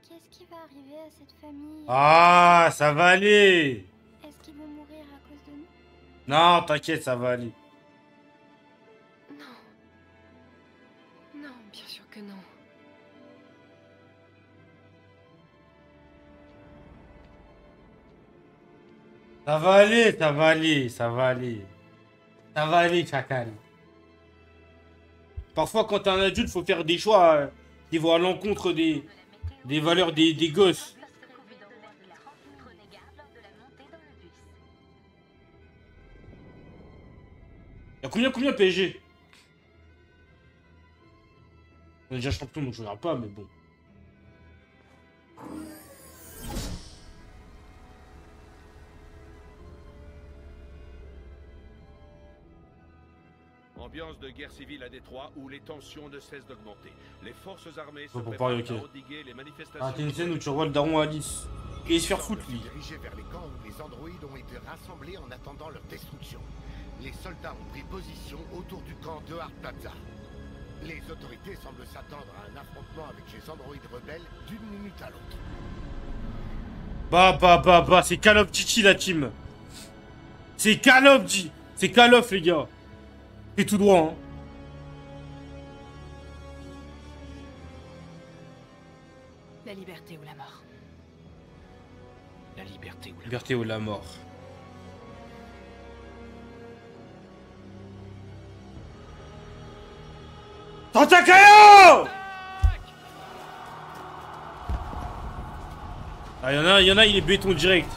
Qu'est-ce qui va arriver à cette famille? Ah, ça va aller. Est-ce qu'ils vont mourir à cause de nous? Non, t'inquiète, ça va aller. Non. Non, bien sûr que non. Ça va aller, ça va aller, ça va aller. Ça va aller, chacal. Parfois, quand t'es un adulte, faut faire des choix qui vont à l'encontre des valeurs des gosses. Y'a combien PSG? On est déjà champion, donc je regarde pas, mais bon. Ambiance de guerre civile à Détroit où les tensions ne cessent d'augmenter. Les forces armées se Pour préparent parler, ok. à endiguer les manifestations. Ah, t'as une scène où tu revois le daron Alice. Et il se faire foutre, lui. Dirigés vers les camps où les androïdes ont été rassemblés en attendant leur destruction. Les soldats ont pris position autour du camp de Hard Plaza. Les autorités semblent s'attendre à un affrontement avec les androïdes rebelles d'une minute à l'autre. Bah, c'est Call of Duty, la team. C'est Call of Duty. C'est Call of, les gars. C'est tout droit, hein. La liberté ou la mort. La liberté ou la Liberté ou la mort. Tantakayo! Ah, y'en a, il est béton direct.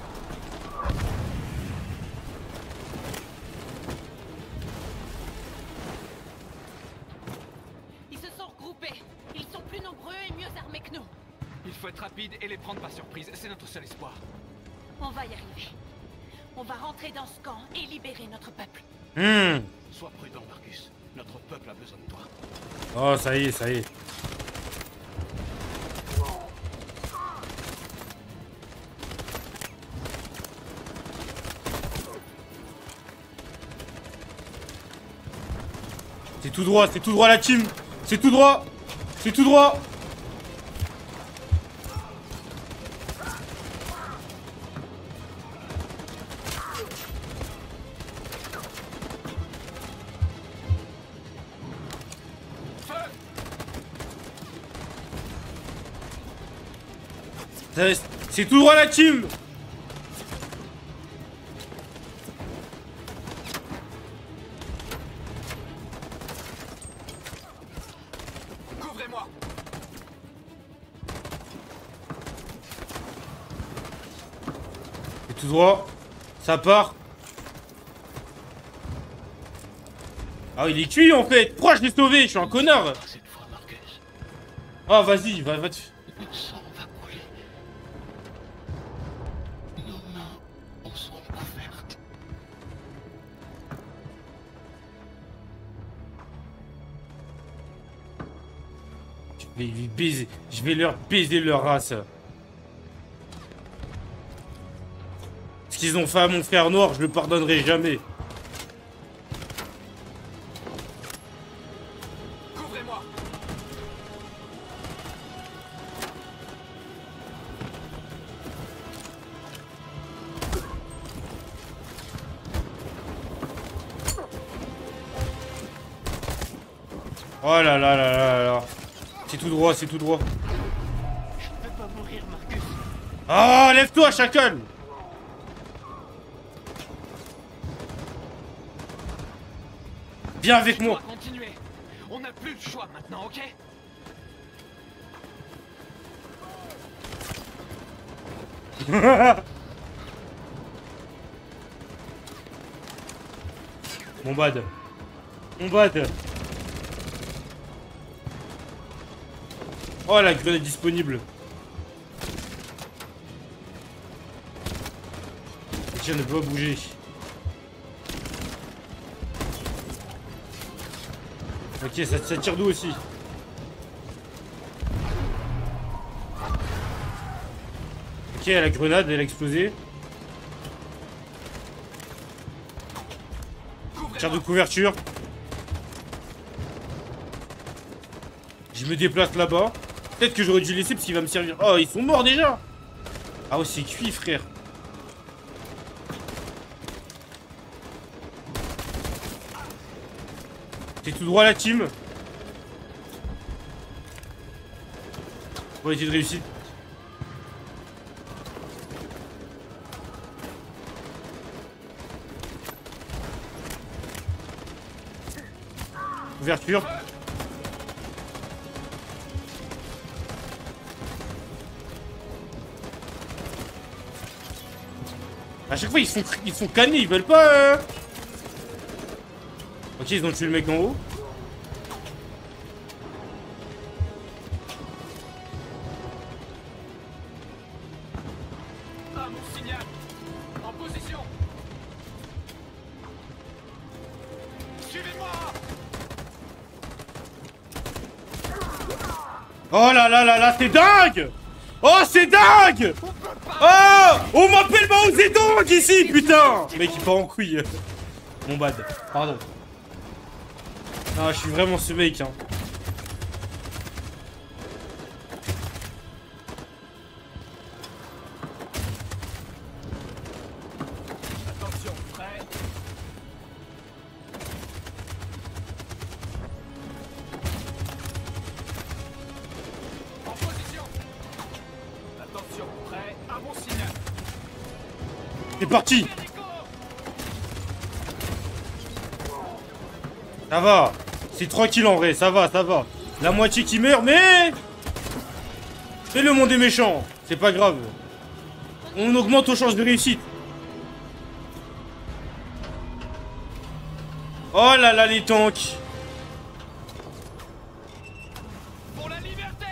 Il faut être rapide et les prendre par surprise. C'est notre seul espoir. On va y arriver. On va rentrer dans ce camp et libérer notre peuple. Sois prudent, Marcus. Notre peuple a besoin de toi. Oh, ça y est, ça y est. C'est tout droit la team. C'est tout droit. C'est tout droit. C'est tout droit la team. Couvrez-moi. C'est tout droit. Ça part. Ah, il est cuit en fait. Pourquoi je l'ai sauvé? Je suis un connard. Ah, vas-y, va te... Le sang va couler. Nos mains en sont couvertes. Je vais leur baiser leur race. Ce qu'ils ont fait à mon frère noir, je le pardonnerai jamais. Couvrez-moi. Oh là là là là là. C'est tout droit, c'est tout droit. Je ne peux pas mourir, Marcus. Oh, lève-toi, chacal. Viens avec moi. On doit continuer. On n'a plus le choix maintenant, ok? Mon bad. Mon bad. Oh, la grenade disponible. Je ne peux pas bouger. Ok, ça tire d'où aussi. Ok, la grenade, elle a explosé. Tir de couverture. Je me déplace là-bas. Peut-être que j'aurais dû laisser parce qu'il va me servir. Oh, ils sont morts déjà. Ah ouais, c'est cuit, frère. C'est tout droit la team. Probabilité de réussite. Ouverture. À chaque fois ils sont cannés, ils veulent pas. Ok, ils ont tué le mec en haut. Ah, mon signal. En position. Suivez-moi. Oh là là là là, c'est dingue. Oh, c'est dingue. Oh, on m'appelle Mao Zedong ici, putain. Le mec il part en couille. Mon bad, pardon. Non, je suis vraiment ce mec, hein. Attention, prêt. En position. Attention, prêt. À mon signal. C'est parti. Ça va. C'est tranquille en vrai, ça va, ça va. La moitié qui meurt, mais... Et le monde est méchant. C'est pas grave. On augmente aux chances de réussite. Oh là là, les tanks. Pour la liberté.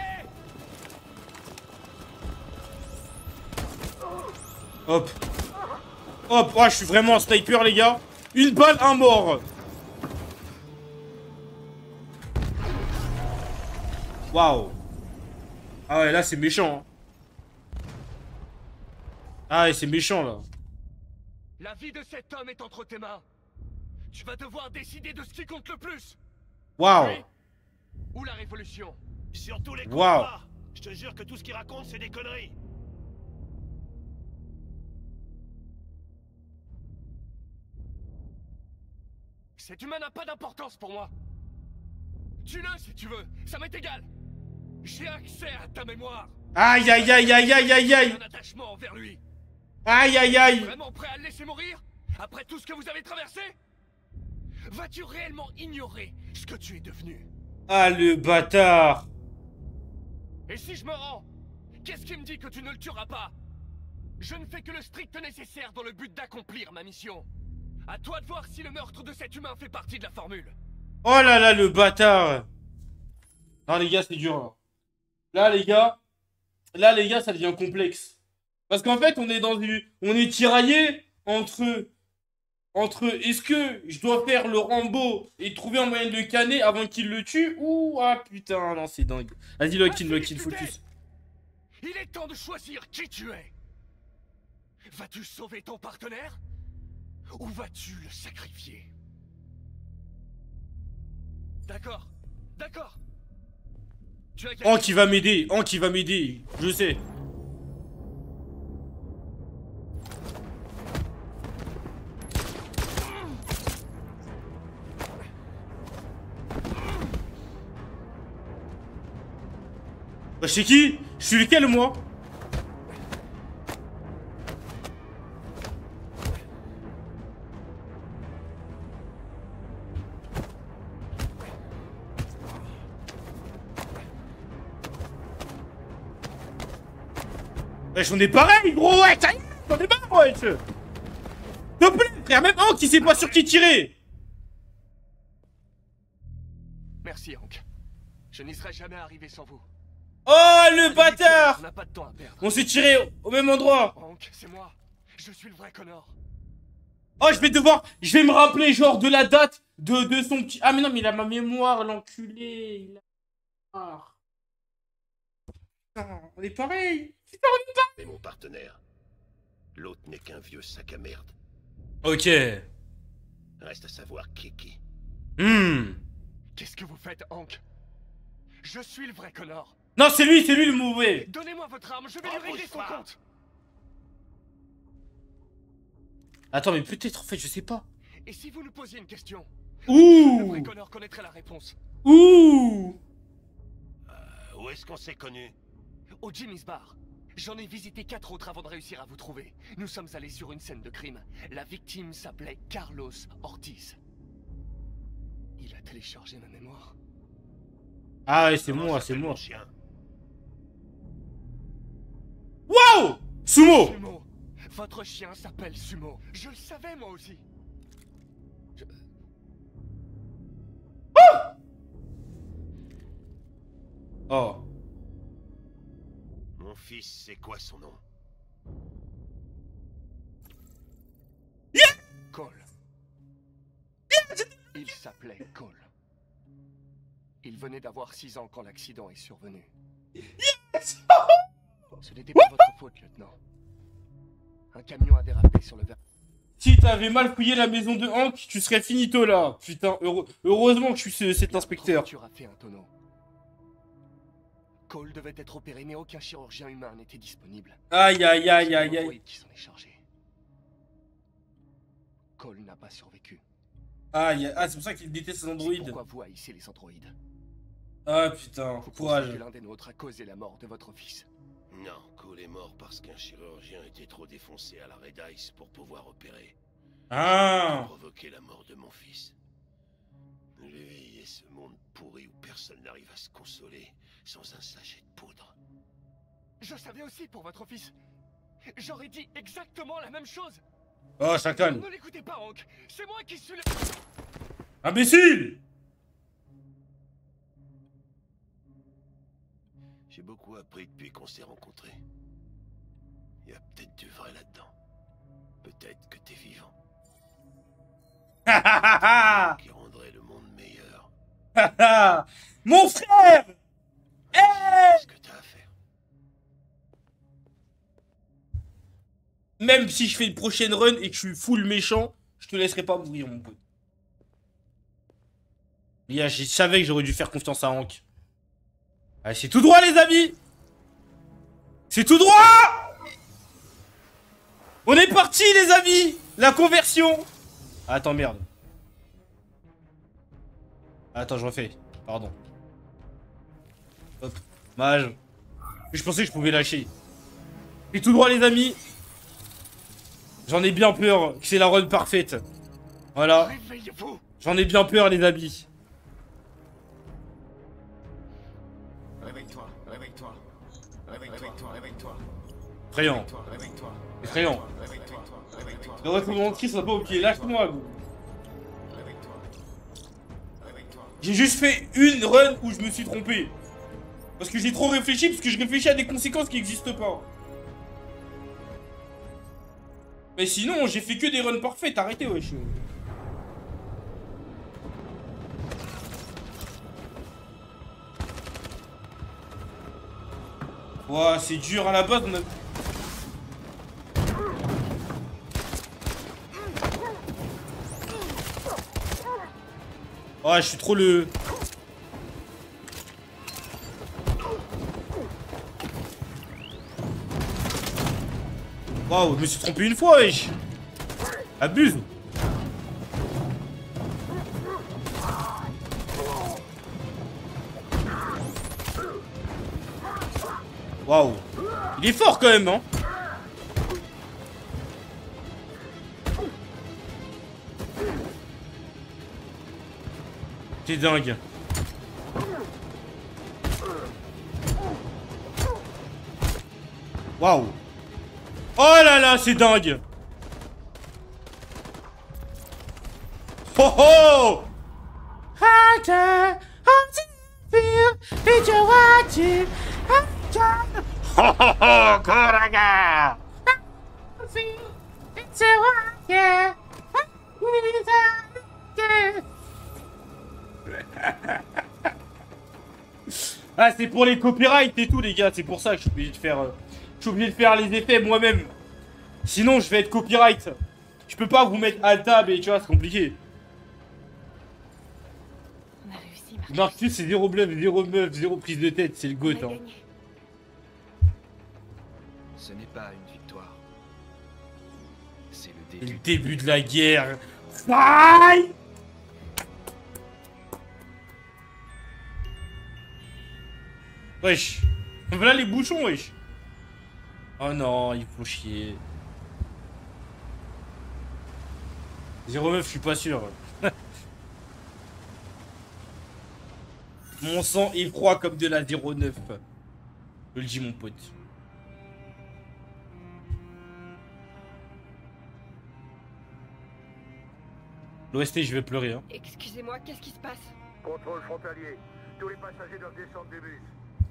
Hop. Hop. Oh, je suis vraiment un sniper, les gars. Une balle, un mort. Waouh. Ah ouais, là, c'est méchant. Hein. Ah ouais, c'est méchant, là. La vie de cet homme est entre tes mains. Tu vas devoir décider de ce qui compte le plus. Waouh. Oui. Ou la révolution. Surtout les Waouh. combats. Je te jure que tout ce qu'il raconte, c'est des conneries. Cet humain n'a pas d'importance pour moi. Tue-le si tu veux, ça m'est égal. J'ai accès à ta mémoire. Aïe, aïe, aïe, aïe, aïe, aïe, aïe. Un attachement envers lui. Aïe, aïe, aïe. Vraiment prêt à le laisser mourir? Après tout ce que vous avez traversé? Vas-tu réellement ignorer ce que tu es devenu? Ah, le bâtard. Et si je me rends, qu'est-ce qui me dit que tu ne le tueras pas? Je ne fais que le strict nécessaire dans le but d'accomplir ma mission. À toi de voir si le meurtre de cet humain fait partie de la formule. Oh là là, le bâtard. Non, les gars, c'est dur. Là, les gars, ça devient complexe. Parce qu'en fait, on est dans une... On est tiraillé entre est-ce que je dois faire le Rambo et trouver un moyen de le canner avant qu'il le tue ou... Ah putain, non, c'est dingue. Vas-y, lock-in, focus. Il est temps de choisir qui tu es. Vas-tu sauver ton partenaire? Ou vas-tu le sacrifier? D'accord, d'accord. Hank qui va m'aider, je sais. Bah, c'est qui? Je suis lequel, moi? Wesh, on est pareil, gros, wesh, on est marre, wesh. S'il te plaît, frère, même Hank qui sait pas sur qui tirer. Merci, Hank. Je n'y serais jamais arrivé sans vous. Oh, le bâtard. On n'a pas de temps à perdre. On s'est tiré au même endroit. Hank, c'est moi. Je suis le vrai Connor. Oh, je vais me rappeler, genre, de la date de son petit... Ah, mais non, mais il a ma mémoire, l'enculé. Il a... Putain, on est pareil. Putain, on est pareil. Mais mon partenaire. L'autre n'est qu'un vieux sac à merde. Ok. Reste à savoir qui est qui. Qu'est-ce que vous faites, Hank? Je suis le vrai Connor. Non, c'est lui le mauvais. Donnez-moi votre arme, je vais lui régler son compte. Attends, mais peut-être, en fait, je sais pas. Et si vous nous posiez une question? Ouh. Le vrai Connor connaîtrait la réponse. Ouh. Où est-ce qu'on s'est connus? Au Jimmy's Bar. J'en ai visité 4 autres avant de réussir à vous trouver. Nous sommes allés sur une scène de crime. La victime s'appelait Carlos Ortiz. Il a téléchargé ma mémoire. Ah ouais, c'est moi, c'est moi. Chien. Waouh! Sumo! Sumo. Votre chien s'appelle Sumo. Je le savais moi aussi. Oh. Mon fils, c'est quoi son nom? Cole. Il s'appelait Cole. Il venait d'avoir 6 ans quand l'accident est survenu. Ce n'était pas votre faute, lieutenant. Un camion a dérapé sur le verre. Si t'avais mal fouillé la maison de Hank, tu serais finito là. Putain, heureusement que je suis cet inspecteur. Tu as fait un tonneau. Cole devait être opéré, mais aucun chirurgien humain n'était disponible. Aïe, aïe, aïe, aïe, aïe. Qui s'en est chargé. Cole n'a pas survécu. Aïe, ah, c'est pour ça qu'il déteste ses androïdes. Pourquoi vous haïssez les androïdes? Ah putain, vous courage. pensez que l'un des nôtres a causé la mort de votre fils? Non, Cole est mort parce qu'un chirurgien était trop défoncé à la Red Ice pour pouvoir opérer. Ah. Provoquer la mort de mon fils. Lui et ce monde pourri où personne n'arrive à se consoler sans un sachet de poudre. Je savais aussi pour votre fils. J'aurais dit exactement la même chose. Oh, ça calme. Ne l'écoutez pas, Hank. C'est moi qui suis le... Imbécile! J'ai beaucoup appris depuis qu'on s'est rencontrés. Il y a peut-être du vrai là-dedans. Peut-être que t'es vivant. Qui rendrait le monde meilleur. Mon frère! Ce que t'as à faire. Même si je fais une prochaine run et que je suis full méchant, je te laisserai pas mourir, mon pote. Les gars, je savais que j'aurais dû faire confiance à Hank. Allez, c'est tout droit, les amis! C'est tout droit! On est parti, les amis! La conversion! Attends, merde. Attends, je refais. Pardon. Hop. Mage. Je pensais que je pouvais lâcher. C'est tout droit, les amis. J'en ai bien peur que c'est la run parfaite. Voilà. J'en ai bien peur, les amis. Réveille-toi, réveille-toi. Réveille-toi, réveille-toi. Effrayant. Effrayant. Le recommandatrice soit pas au pied. Lâche-moi, gros. J'ai juste fait une run où je me suis trompé. Parce que j'ai trop réfléchi, parce que je réfléchis à des conséquences qui n'existent pas. Mais sinon, j'ai fait que des runs parfaites. Arrêtez, wesh. Ouah, c'est dur à la base. On a... Ouais, je suis trop le... Waouh, je me suis trompé une fois, wesh. Abuse. Waouh. Il est fort quand même, hein. C'est dingue. Waouh. Oh là là, c'est dingue. Oh oh. Ah, c'est pour les copyrights et tout, les gars. C'est pour ça que je suis obligé de faire... je suis obligé de faire les effets moi-même. Sinon, je vais être copyright. Je peux pas vous mettre alt tab et tu vois, c'est compliqué. On a réussi, Marcus. Marcus, c'est 0 bluff, 0 meuf, 0 prise de tête. C'est le goat, hein. Ce n'est pas une victoire. C'est le C'est début. le début de la guerre. Aïe! Wesh. Voilà les bouchons, wesh. Oh non, il faut chier. 0,9, je suis pas sûr. Mon sang est froid comme de la 0,9. Je le dis, mon pote. L'OST, je vais pleurer, hein. Excusez-moi, qu'est-ce qui se passe? Contrôle frontalier. Tous les passagers doivent descendre du bus.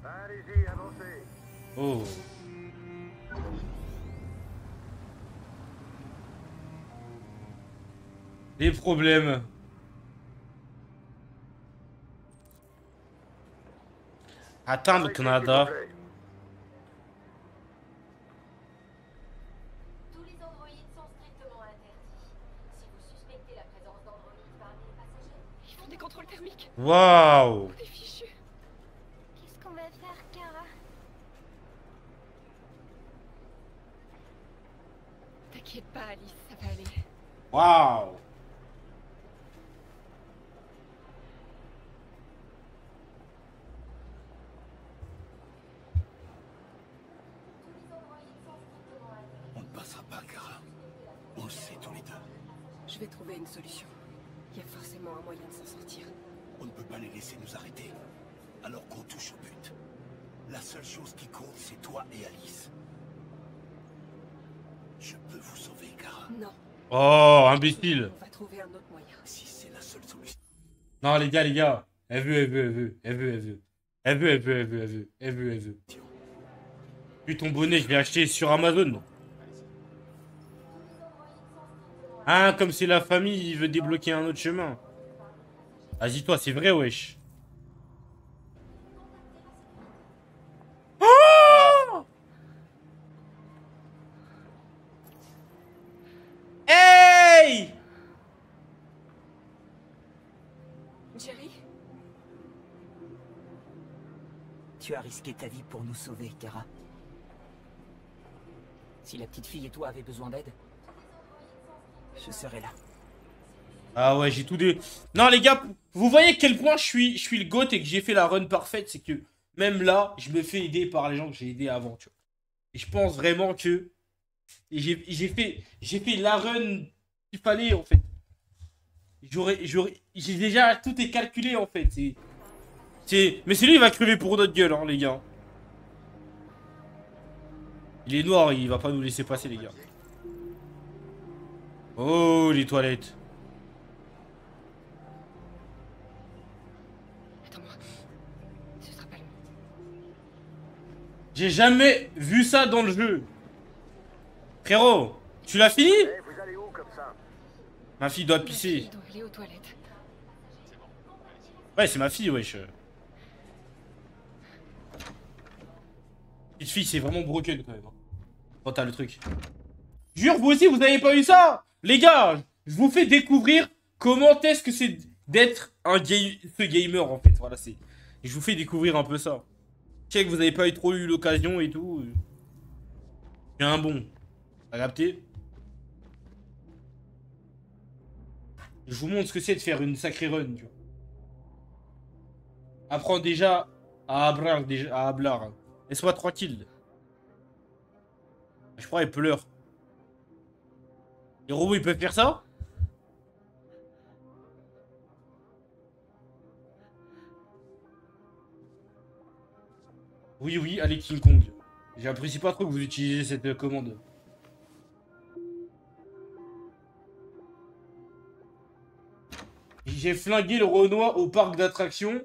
Allez-y, avancez. Oh. Les problèmes. Atteindre le Canada. Tous les androïdes sont strictement interdits. Si vous suspectez la présence d'androïdes parmi les passagers, Ils font des contrôles thermiques. Waouh. On est fichus. qu'est-ce qu'on va faire, Kara? T'inquiète pas, Alice, ça va aller. Waouh. On ne passera pas, Kara. On le sait tous les deux. Je vais trouver une solution. Il y a forcément un moyen de s'en sortir. On ne peut pas les laisser nous arrêter. Alors qu'on touche au but. La seule chose qui compte, c'est toi et Alice. Je peux vous sauver, Kara. Non. Oh, imbécile. On va trouver un autre moyen. Si c'est la seule solution. Non, les gars, les gars. Elle veut. Elle veut. Puis ton bonnet, je l'ai acheté sur Amazon. Ah, comme c'est la famille, il veut débloquer un autre chemin. Vas-y, toi, c'est vrai, wesh. Oh! Hey! Jerry? Tu as risqué ta vie pour nous sauver, Kara. Si la petite fille et toi avez besoin d'aide, je serai là. Ah ouais, j'ai tout des... Non, les gars, vous voyez à quel point je suis le GOAT et que j'ai fait la run parfaite, c'est que même là, je me fais aider par les gens que j'ai aidés avant, tu vois. Et je pense vraiment que j'ai fait la run qu'il fallait, en fait. J'ai déjà tout est calculé, en fait. Mais c'est lui, il va crever pour notre gueule, hein, les gars. Il est noir, il va pas nous laisser passer, les gars. Oh, les toilettes. Attends-moi. Ce sera pas long. J'ai jamais vu ça dans le jeu. Frérot, tu l'as fini? Vous allez où comme ça? Ma fille doit pisser. Elle doit aller aux toilettes. Ouais, c'est ma fille, wesh. Petite fille, c'est vraiment broken quand même. Quand t'as le truc. Jure, vous aussi, vous avez pas eu ça? Les gars, je vous fais découvrir comment est-ce que c'est d'être ce gamer, en fait. Voilà, c'est... Je vous fais découvrir un peu ça. Je sais que vous avez pas trop eu l'occasion et tout. J'ai un bon. T'as capté? Je vous montre ce que c'est de faire une sacrée run, tu vois. Apprends déjà à hablar. Laisse-moi tranquille. Je crois qu'il pleure. Les robots, ils peuvent faire ça? Oui, oui, allez King Kong. J'apprécie pas trop que vous utilisiez cette commande. J'ai flingué le Renoir au parc d'attractions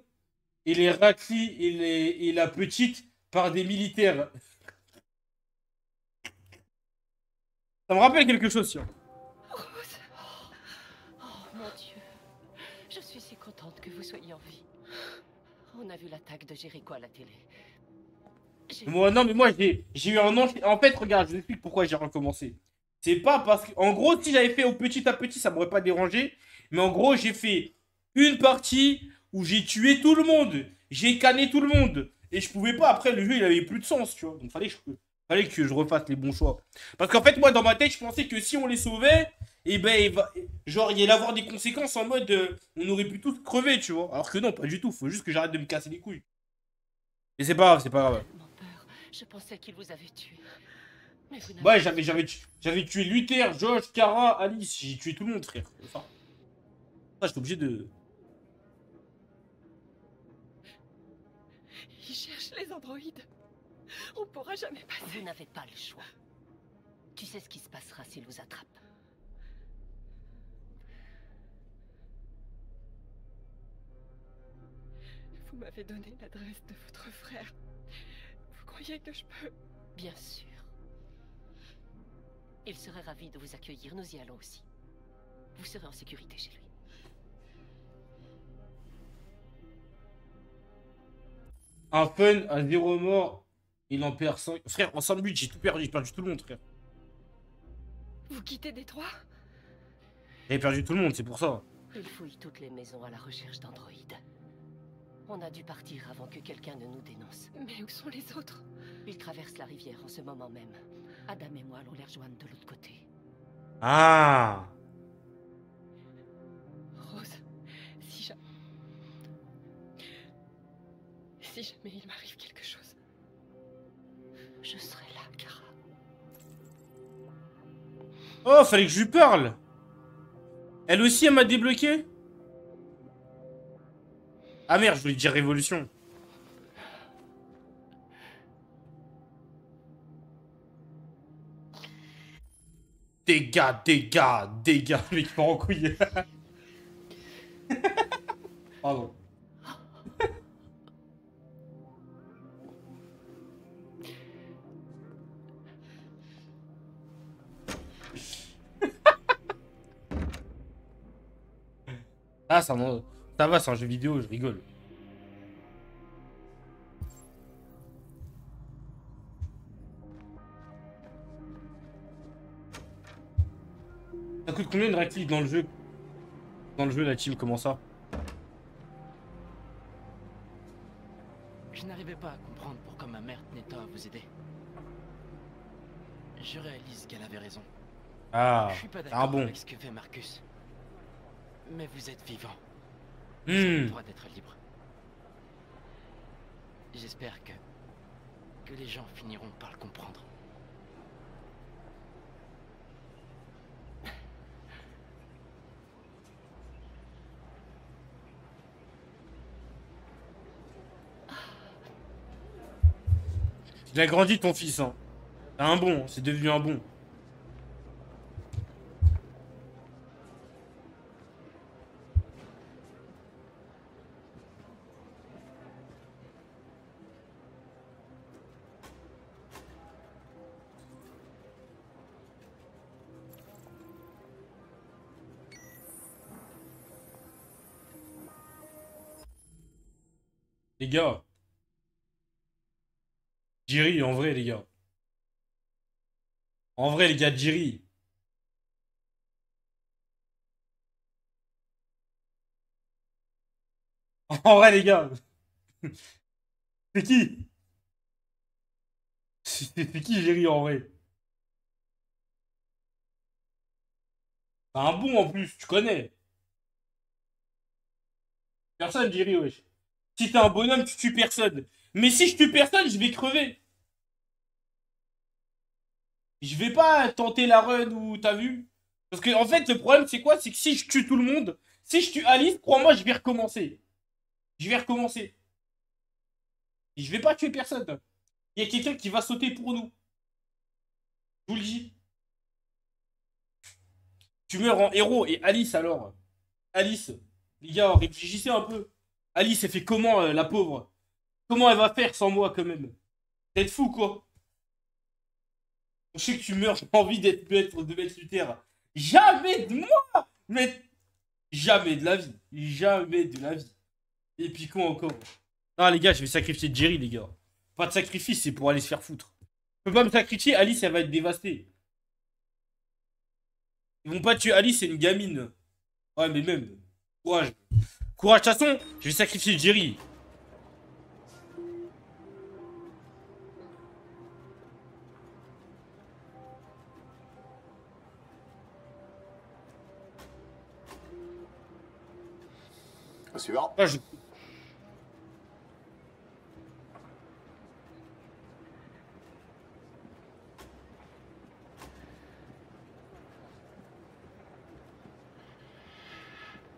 et les raclis et la petite par des militaires. Ça me rappelle quelque chose, tiens. Rose. Oh mon Dieu. Je suis si contente que vous soyez en vie. On a vu l'attaque de Jericho à la télé. Moi, non, mais moi, j'ai eu un enchaînement. En fait, regarde, je vous explique pourquoi j'ai recommencé. C'est pas parce que... En gros, si j'avais fait au petit à petit, ça m'aurait pas dérangé. Mais en gros, j'ai fait une partie où j'ai tué tout le monde. J'ai canné tout le monde. Et je pouvais pas, après, le jeu, il avait plus de sens, tu vois. Donc, fallait que je refasse les bons choix. Parce qu'en fait, moi, dans ma tête, je pensais que si on les sauvait, et ben, genre, il y allait avoir des conséquences en mode, on aurait pu tous crever, tu vois. Alors que non, pas du tout. Faut juste que j'arrête de me casser les couilles. Et c'est pas grave, c'est pas grave. Je pensais qu'il vous avait tué. Mais vous Ouais, j'avais tué Luther, Josh, Kara, Alice. J'ai tué tout le monde, frère. Enfin, ça, j'étais obligé de... Ils cherchent les androïdes. On pourra jamais passer. Vous n'avez pas le choix. Tu sais ce qui se passera s'ils vous attrapent. Vous m'avez donné l'adresse de votre frère. Vous croyez que je peux... Bien sûr. Il serait ravi de vous accueillir, nous y allons aussi. Vous serez en sécurité chez lui. Un fun à 0 mort, il en perd 5. Frère, en 5 buts, j'ai perdu tout le monde, frère. Vous quittez Détroit? J'ai perdu tout le monde, c'est pour ça. Il fouille toutes les maisons à la recherche d'androïdes. On a dû partir avant que quelqu'un ne nous dénonce. Mais où sont les autres? Ils traversent la rivière en ce moment même. Adam et moi allons les rejoindre de l'autre côté. Ah! Rose, si jamais il m'arrive quelque chose... Je serai là, Kara. Oh, fallait que je lui parle! Elle aussi, elle m'a débloqué? Ah merde, je voulais dire révolution. Dégâts, dégâts, dégâts. Le mec part en couille. Pardon. Ah, ça va, c'est un jeu vidéo, je rigole. Ça coûte combien une réactive dans le jeu? Dans le jeu, la team, comment ça? Je n'arrivais pas à comprendre pourquoi ma mère tenait tant à vous aider. Je réalise qu'elle avait raison. Ah, je suis pas ah d'accord bon. avec ce que fait Marcus. Mais vous êtes vivant. Vous avez le droit d'être libre. J'espère que les gens finiront par le comprendre. Il a grandi ton fils, hein. C'est un bon, c'est devenu un bon. Les gars. Jerry, en vrai, les gars. En vrai, les gars, Jerry. En vrai, les gars. C'est qui? C'est qui, Jerry, en vrai? C'est un bon, en plus, tu connais. Personne, Jerry, wesh. Si t'es un bonhomme, tu tues personne. Mais si je tue personne, je vais crever. Je vais pas tenter la run ou t'as vu? Parce que en fait le problème c'est quoi? C'est que si je tue tout le monde, si je tue Alice, crois-moi je vais recommencer. Je vais recommencer. Et je vais pas tuer personne. Il y a quelqu'un qui va sauter pour nous. Je vous le dis. Tu meurs en héros. Et Alice alors? Alice, les gars, réfléchissez un peu. Alice, elle fait comment la pauvre? Comment elle va faire sans moi quand même? T'es fou quoi? Je sais que tu meurs, j'ai pas envie de mettre Luther. Jamais de moi! Mais jamais de la vie. Jamais de la vie. Et puis quoi encore? Non les gars, je vais sacrifier Jerry les gars. Pas de sacrifice, c'est pour aller se faire foutre. Je peux pas me sacrifier, Alice elle va être dévastée. Ils vont pas tuer Alice, c'est une gamine. Ouais mais même. Courage. Courage, de toute façon, je vais sacrifier Jerry. Au suivant. Ah,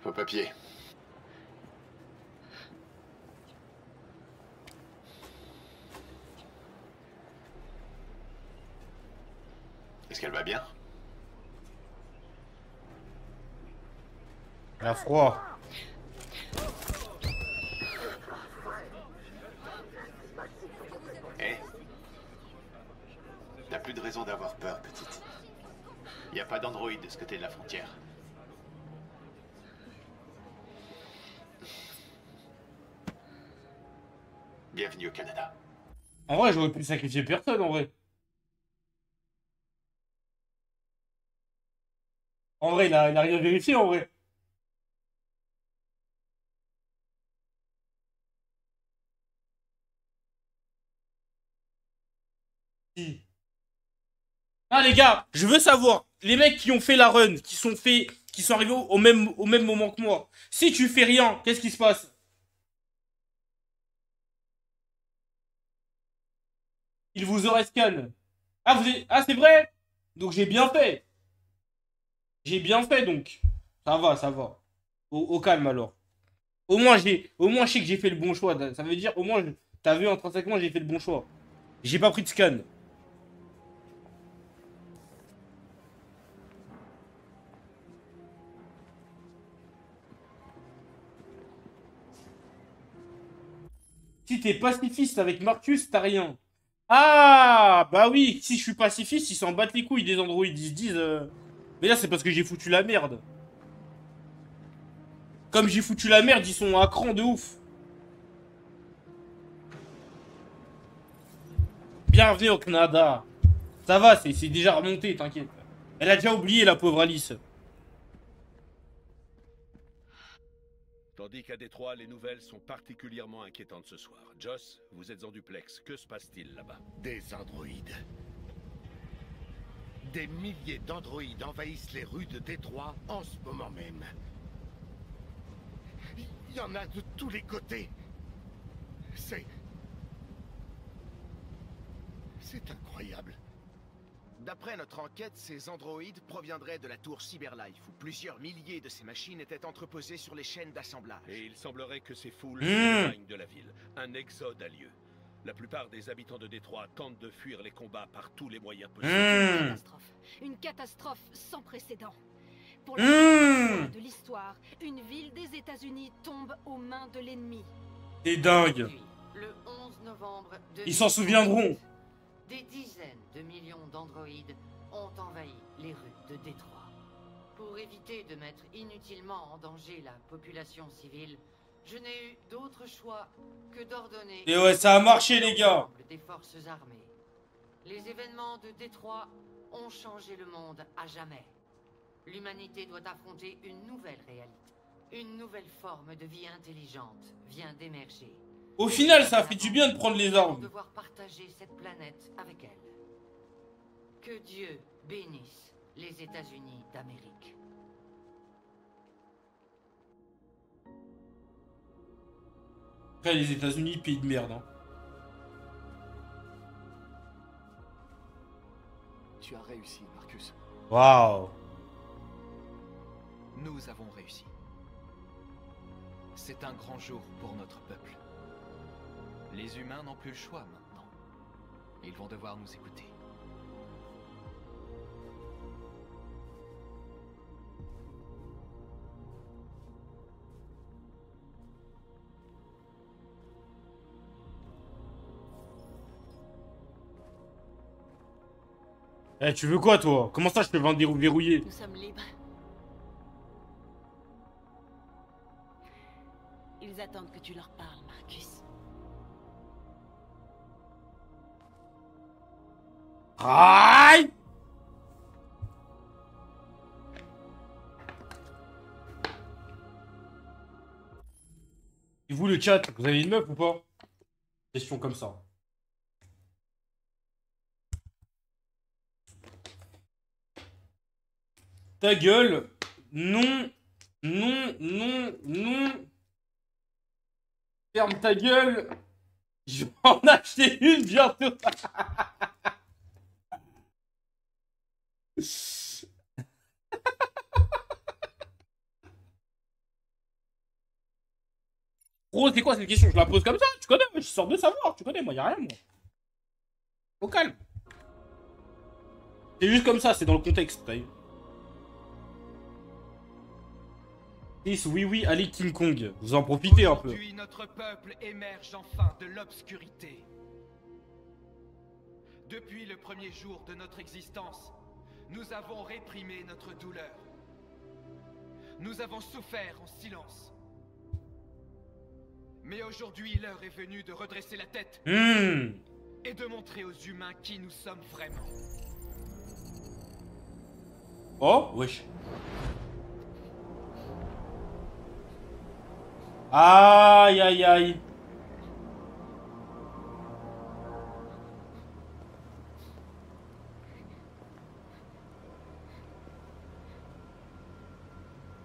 Faux papier. Est-ce qu'elle va bien? Elle a froid. Eh? T'as plus de raison d'avoir peur, petite. Y a pas d'androïde de ce côté de la frontière. Bienvenue au Canada. En vrai, j'aurais pu sacrifier personne en vrai. En vrai, il a rien vérifié en vrai. Si. Ah les gars, je veux savoir, les mecs qui ont fait la run, qui sont arrivés au même moment que moi. Si tu fais rien, qu'est-ce qui se passe? Il vous aurait scan. Ah, ah c'est vrai? Donc j'ai bien fait. J'ai bien fait donc. Ça va, ça va. Au calme alors. Au moins je sais que j'ai fait le bon choix. Ça veut dire au moins, t'as vu intrinsèquement, j'ai fait le bon choix. J'ai pas pris de scan. Si t'es pacifiste avec Marcus, t'as rien. Ah, bah oui, si je suis pacifiste, ils s'en battent les couilles des androïdes. Ils se disent... Mais là, c'est parce que j'ai foutu la merde. Comme j'ai foutu la merde, ils sont à cran de ouf. Bienvenue au Canada. Ça va, c'est déjà remonté, t'inquiète. Elle a déjà oublié, la pauvre Alice. Tandis qu'à Détroit, les nouvelles sont particulièrement inquiétantes ce soir. Joss, vous êtes en duplex. Que se passe-t-il là-bas? Des androïdes. Des milliers d'androïdes envahissent les rues de Détroit en ce moment même. Il y en a de tous les côtés. C'est incroyable. D'après notre enquête, ces androïdes proviendraient de la tour Cyberlife, où plusieurs milliers de ces machines étaient entreposées sur les chaînes d'assemblage. Et il semblerait que ces foules s'éloignent de la ville. Un exode a lieu. La plupart des habitants de Détroit tentent de fuir les combats par tous les moyens possibles. Une catastrophe sans précédent. Pour la première fois de l'histoire, une ville des États-Unis tombe aux mains de l'ennemi. C'est dingue. Le 11 novembre 2000, Ils s'en souviendront. Des dizaines de millions d'androïdes ont envahi les rues de Détroit. Pour éviter de mettre inutilement en danger la population civile, je n'ai eu d'autre choix que d'ordonner... Et ouais, ça a marché, les gars. ...des forces armées. Les événements de Détroit ont changé le monde à jamais. L'humanité doit affronter une nouvelle réalité. Une nouvelle forme de vie intelligente vient d'émerger. Au final, ça a fait du bien de prendre les armes. Devoir partager cette planète avec elle. Que Dieu bénisse les États-Unis d'Amérique. Après, les États-Unis, pays de merde. Hein. Tu as réussi, Marcus. Waouh. Nous avons réussi. C'est un grand jour pour notre peuple. Les humains n'ont plus le choix maintenant. Ils vont devoir nous écouter. Eh, tu veux quoi, toi? Comment ça, je te vends verrouiller? Nous sommes libres. Ils attendent que tu leur parles, Marcus. Aïe! Et vous, le chat, vous avez une meuf ou pas? Question comme ça. Ta gueule. Non. Non, non, non. Ferme ta gueule. Je vais en acheter une bientôt. Gros, c'est quoi cette question? Je la pose comme ça, tu connais, je sors de savoir, tu connais, moi, y'a rien, moi. Au calme. C'est juste comme ça, c'est dans le contexte, t'as vu. Oui, oui, allez King Kong, vous en profitez un peu. Aujourd'hui, notre peuple émerge enfin de l'obscurité. Depuis le premier jour de notre existence, nous avons réprimé notre douleur. Nous avons souffert en silence. Mais aujourd'hui, l'heure est venue de redresser la tête et de montrer aux humains qui nous sommes vraiment. Oh, wesh. Aïe, aïe, aïe.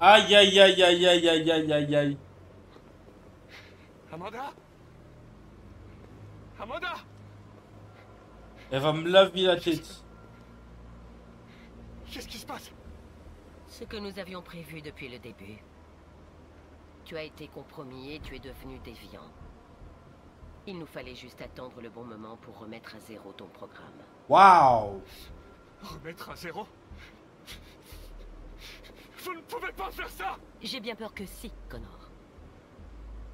Aïe, aïe, aïe, aïe, aïe, aïe, aïe, aïe, aïe. Amanda? Amanda? Elle va me laver la tête. Qu'est-ce qui se passe? Ce que nous avions prévu depuis le début. Tu as été compromis et tu es devenu déviant. Il nous fallait juste attendre le bon moment pour remettre à zéro ton programme. Waouh! Remettre à zéro? Vous ne pouvez pas faire ça! J'ai bien peur que si, Connor.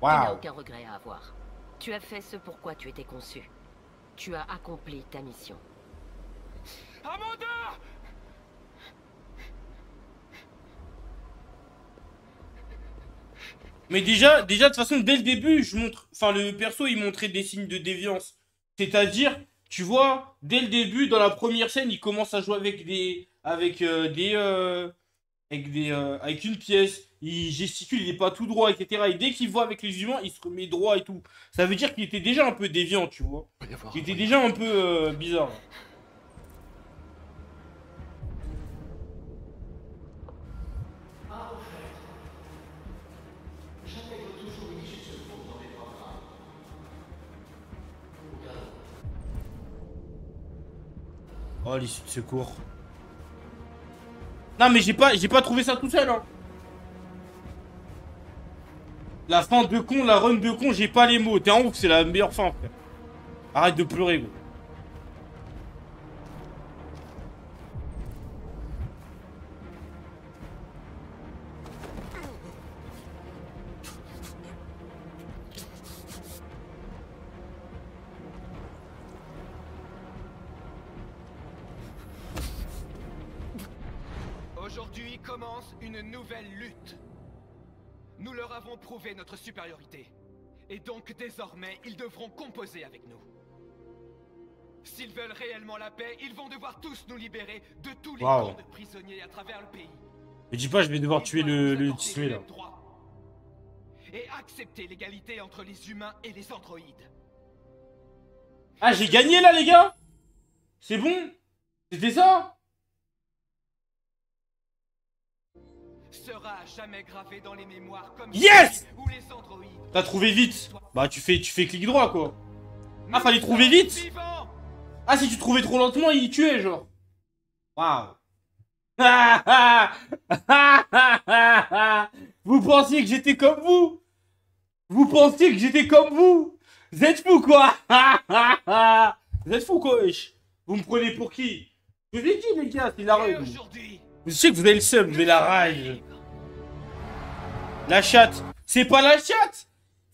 Wow. Tu n'as aucun regret à avoir. Tu as fait ce pour quoi tu étais conçu. Tu as accompli ta mission. Amanda! Mais déjà, de toute façon, dès le début, je montre... Enfin, le perso, il montrait des signes de déviance. C'est-à-dire, tu vois, dès le début, dans la première scène, il commence à jouer avec avec une pièce. Il gesticule, il est pas tout droit, etc. Et dès qu'il voit avec les humains, il se remet droit et tout. Ça veut dire qu'il était déjà un peu déviant, tu vois. Il était déjà un peu bizarre. Oh, l'issue de secours. Non, mais j'ai pas trouvé ça tout seul, hein. La fin de con, la run de con, j'ai pas les mots. T'es en ouf, c'est la meilleure fin, frère. Arrête de pleurer, gros. Aujourd'hui commence une nouvelle lutte. Nous leur avons prouvé notre supériorité. Et donc désormais, ils devront composer avec nous. S'ils veulent réellement la paix, ils vont devoir tous nous libérer de tous les camps de prisonniers à travers le pays. Mais dis pas, je vais devoir tuer le tissu là. Et accepter l'égalité entre les humains et les androïdes. Ah, j'ai gagné là, les gars. C'est bon. C'était ça. Sera jamais gravé dans les mémoires comme yes ou les androïdes. T'as trouvé vite. Bah tu fais clic droit quoi. Ah, fallait trouver vite. Ah, si tu trouvais trop lentement, il tuait genre. Waouh. Vous pensiez que j'étais comme vous? Vous pensiez que j'étais comme vous? Vous êtes fous quoi? Vous êtes fous quoi, wesh? Vous me prenez pour qui? Je vous ai dit les gars, c'est la règle. Vous savez que vous avez le seum, vous avez la rage. La chatte. C'est pas la chatte.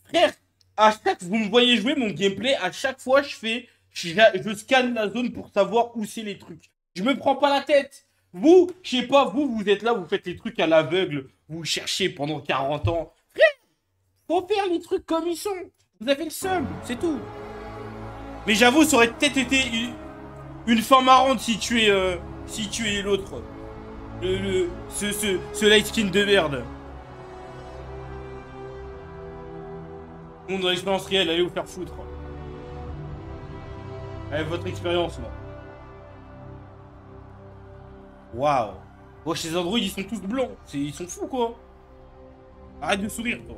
Frère, à chaque fois que vous me voyez jouer mon gameplay, à chaque fois je scanne la zone pour savoir où c'est les trucs. Je me prends pas la tête. Vous, je sais pas, vous êtes là, vous faites les trucs à l'aveugle. Vous cherchez pendant 40 ans. Frère, faut faire les trucs comme ils sont. Vous avez le seum, c'est tout. Mais j'avoue, ça aurait peut-être été une fin marrante si tu es l'autre. Ce light skin de merde. Monde dans l'expérience réelle, allez vous faire foutre. Avec votre expérience là. Waouh. Oh, chez les androïdes, ils sont tous blancs. Ils sont fous quoi. Arrête de sourire toi.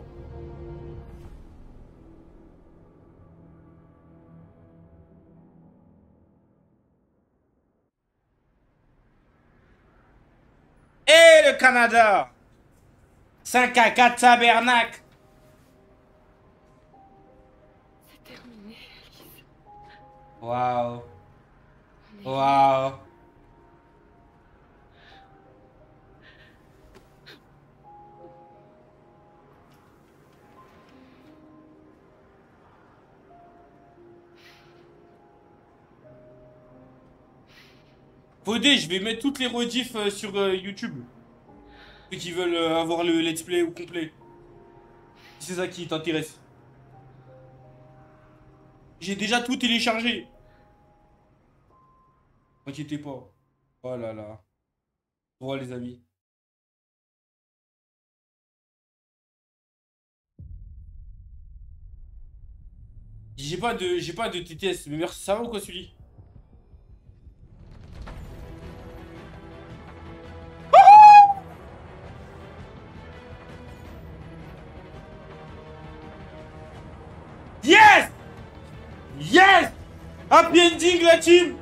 Et le Canada 5 à 4 tabernacle. C'est terminé, Alice. Waouh. Waouh. Faudé, je vais mettre toutes les rediffs sur YouTube. Ceux qui veulent avoir le let's play au complet. Si c'est ça qui t'intéresse. J'ai déjà tout téléchargé. T'inquiétez pas. Oh là là. Au revoir les amis. J'ai pas de TTS, mais merci, ça va ou quoi celui? Yes! Yes! Happy ending la team!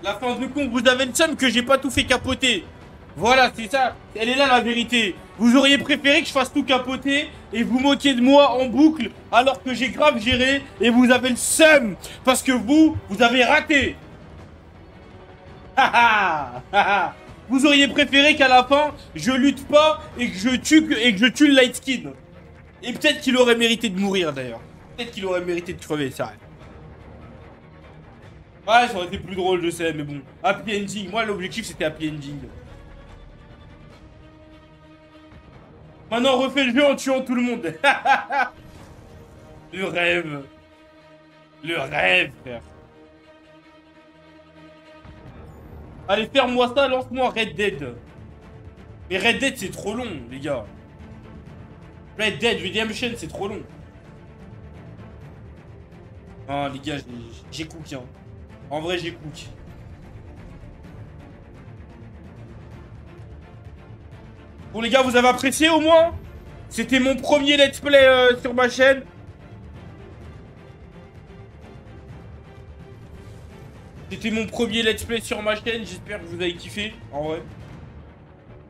La fin de con, vous avez le seum que j'ai pas tout fait capoter. Voilà, c'est ça. Elle est là la vérité. Vous auriez préféré que je fasse tout capoter et vous moquer de moi en boucle alors que j'ai grave géré et vous avez le seum parce que vous avez raté. Vous auriez préféré qu'à la fin, je lutte pas et que je tue le light skin. Et peut-être qu'il aurait mérité de mourir d'ailleurs. Peut-être qu'il aurait mérité de crever, c'est vrai. Ouais, ça aurait été plus drôle, je sais, mais bon. Happy ending. Moi, l'objectif, c'était happy ending. Maintenant, on refait le jeu en tuant tout le monde. Le rêve. Le rêve, frère. Allez, ferme-moi ça, lance-moi Red Dead. Mais Red Dead, c'est trop long, les gars. Red Dead Redemption, c'est trop long. Ah, les gars, j'ai cook, hein. En vrai, j'ai cook. Bon, les gars, vous avez apprécié au moins? C'était mon premier let's play sur ma chaîne. C'était mon premier let's play sur ma chaîne. J'espère que vous avez kiffé, en vrai.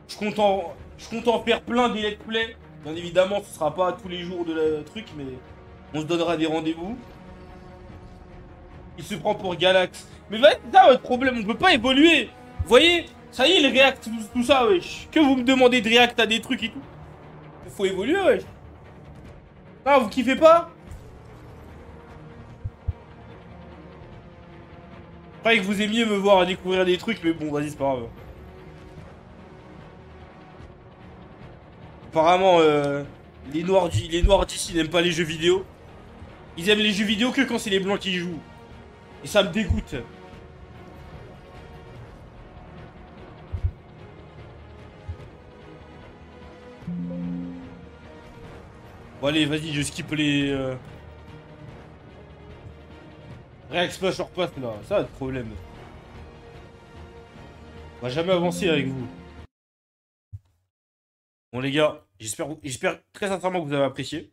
Je compte en faire plein des let's play. Bien évidemment, ce sera pas tous les jours de la truc, mais on se donnera des rendez-vous. Il se prend pour Galax. Mais c'est ça votre problème, on peut pas évoluer. Vous voyez, ça y est, il react tout ça, wesh. Que vous me demandez de react à des trucs et tout. Il faut évoluer, wesh. Ah, vous kiffez pas? Je croyais que vous aimiez me voir découvrir des trucs, mais bon, vas-y, c'est pas grave. Apparemment, les noirs d'ici n'aiment pas les jeux vidéo. Ils aiment les jeux vidéo que quand c'est les blancs qui jouent. Et ça me dégoûte. Bon allez, vas-y, je skip les... React Splash sur passe là, ça a de problème. On va jamais avancer avec vous. Bon les gars, j'espère très sincèrement que vous avez apprécié.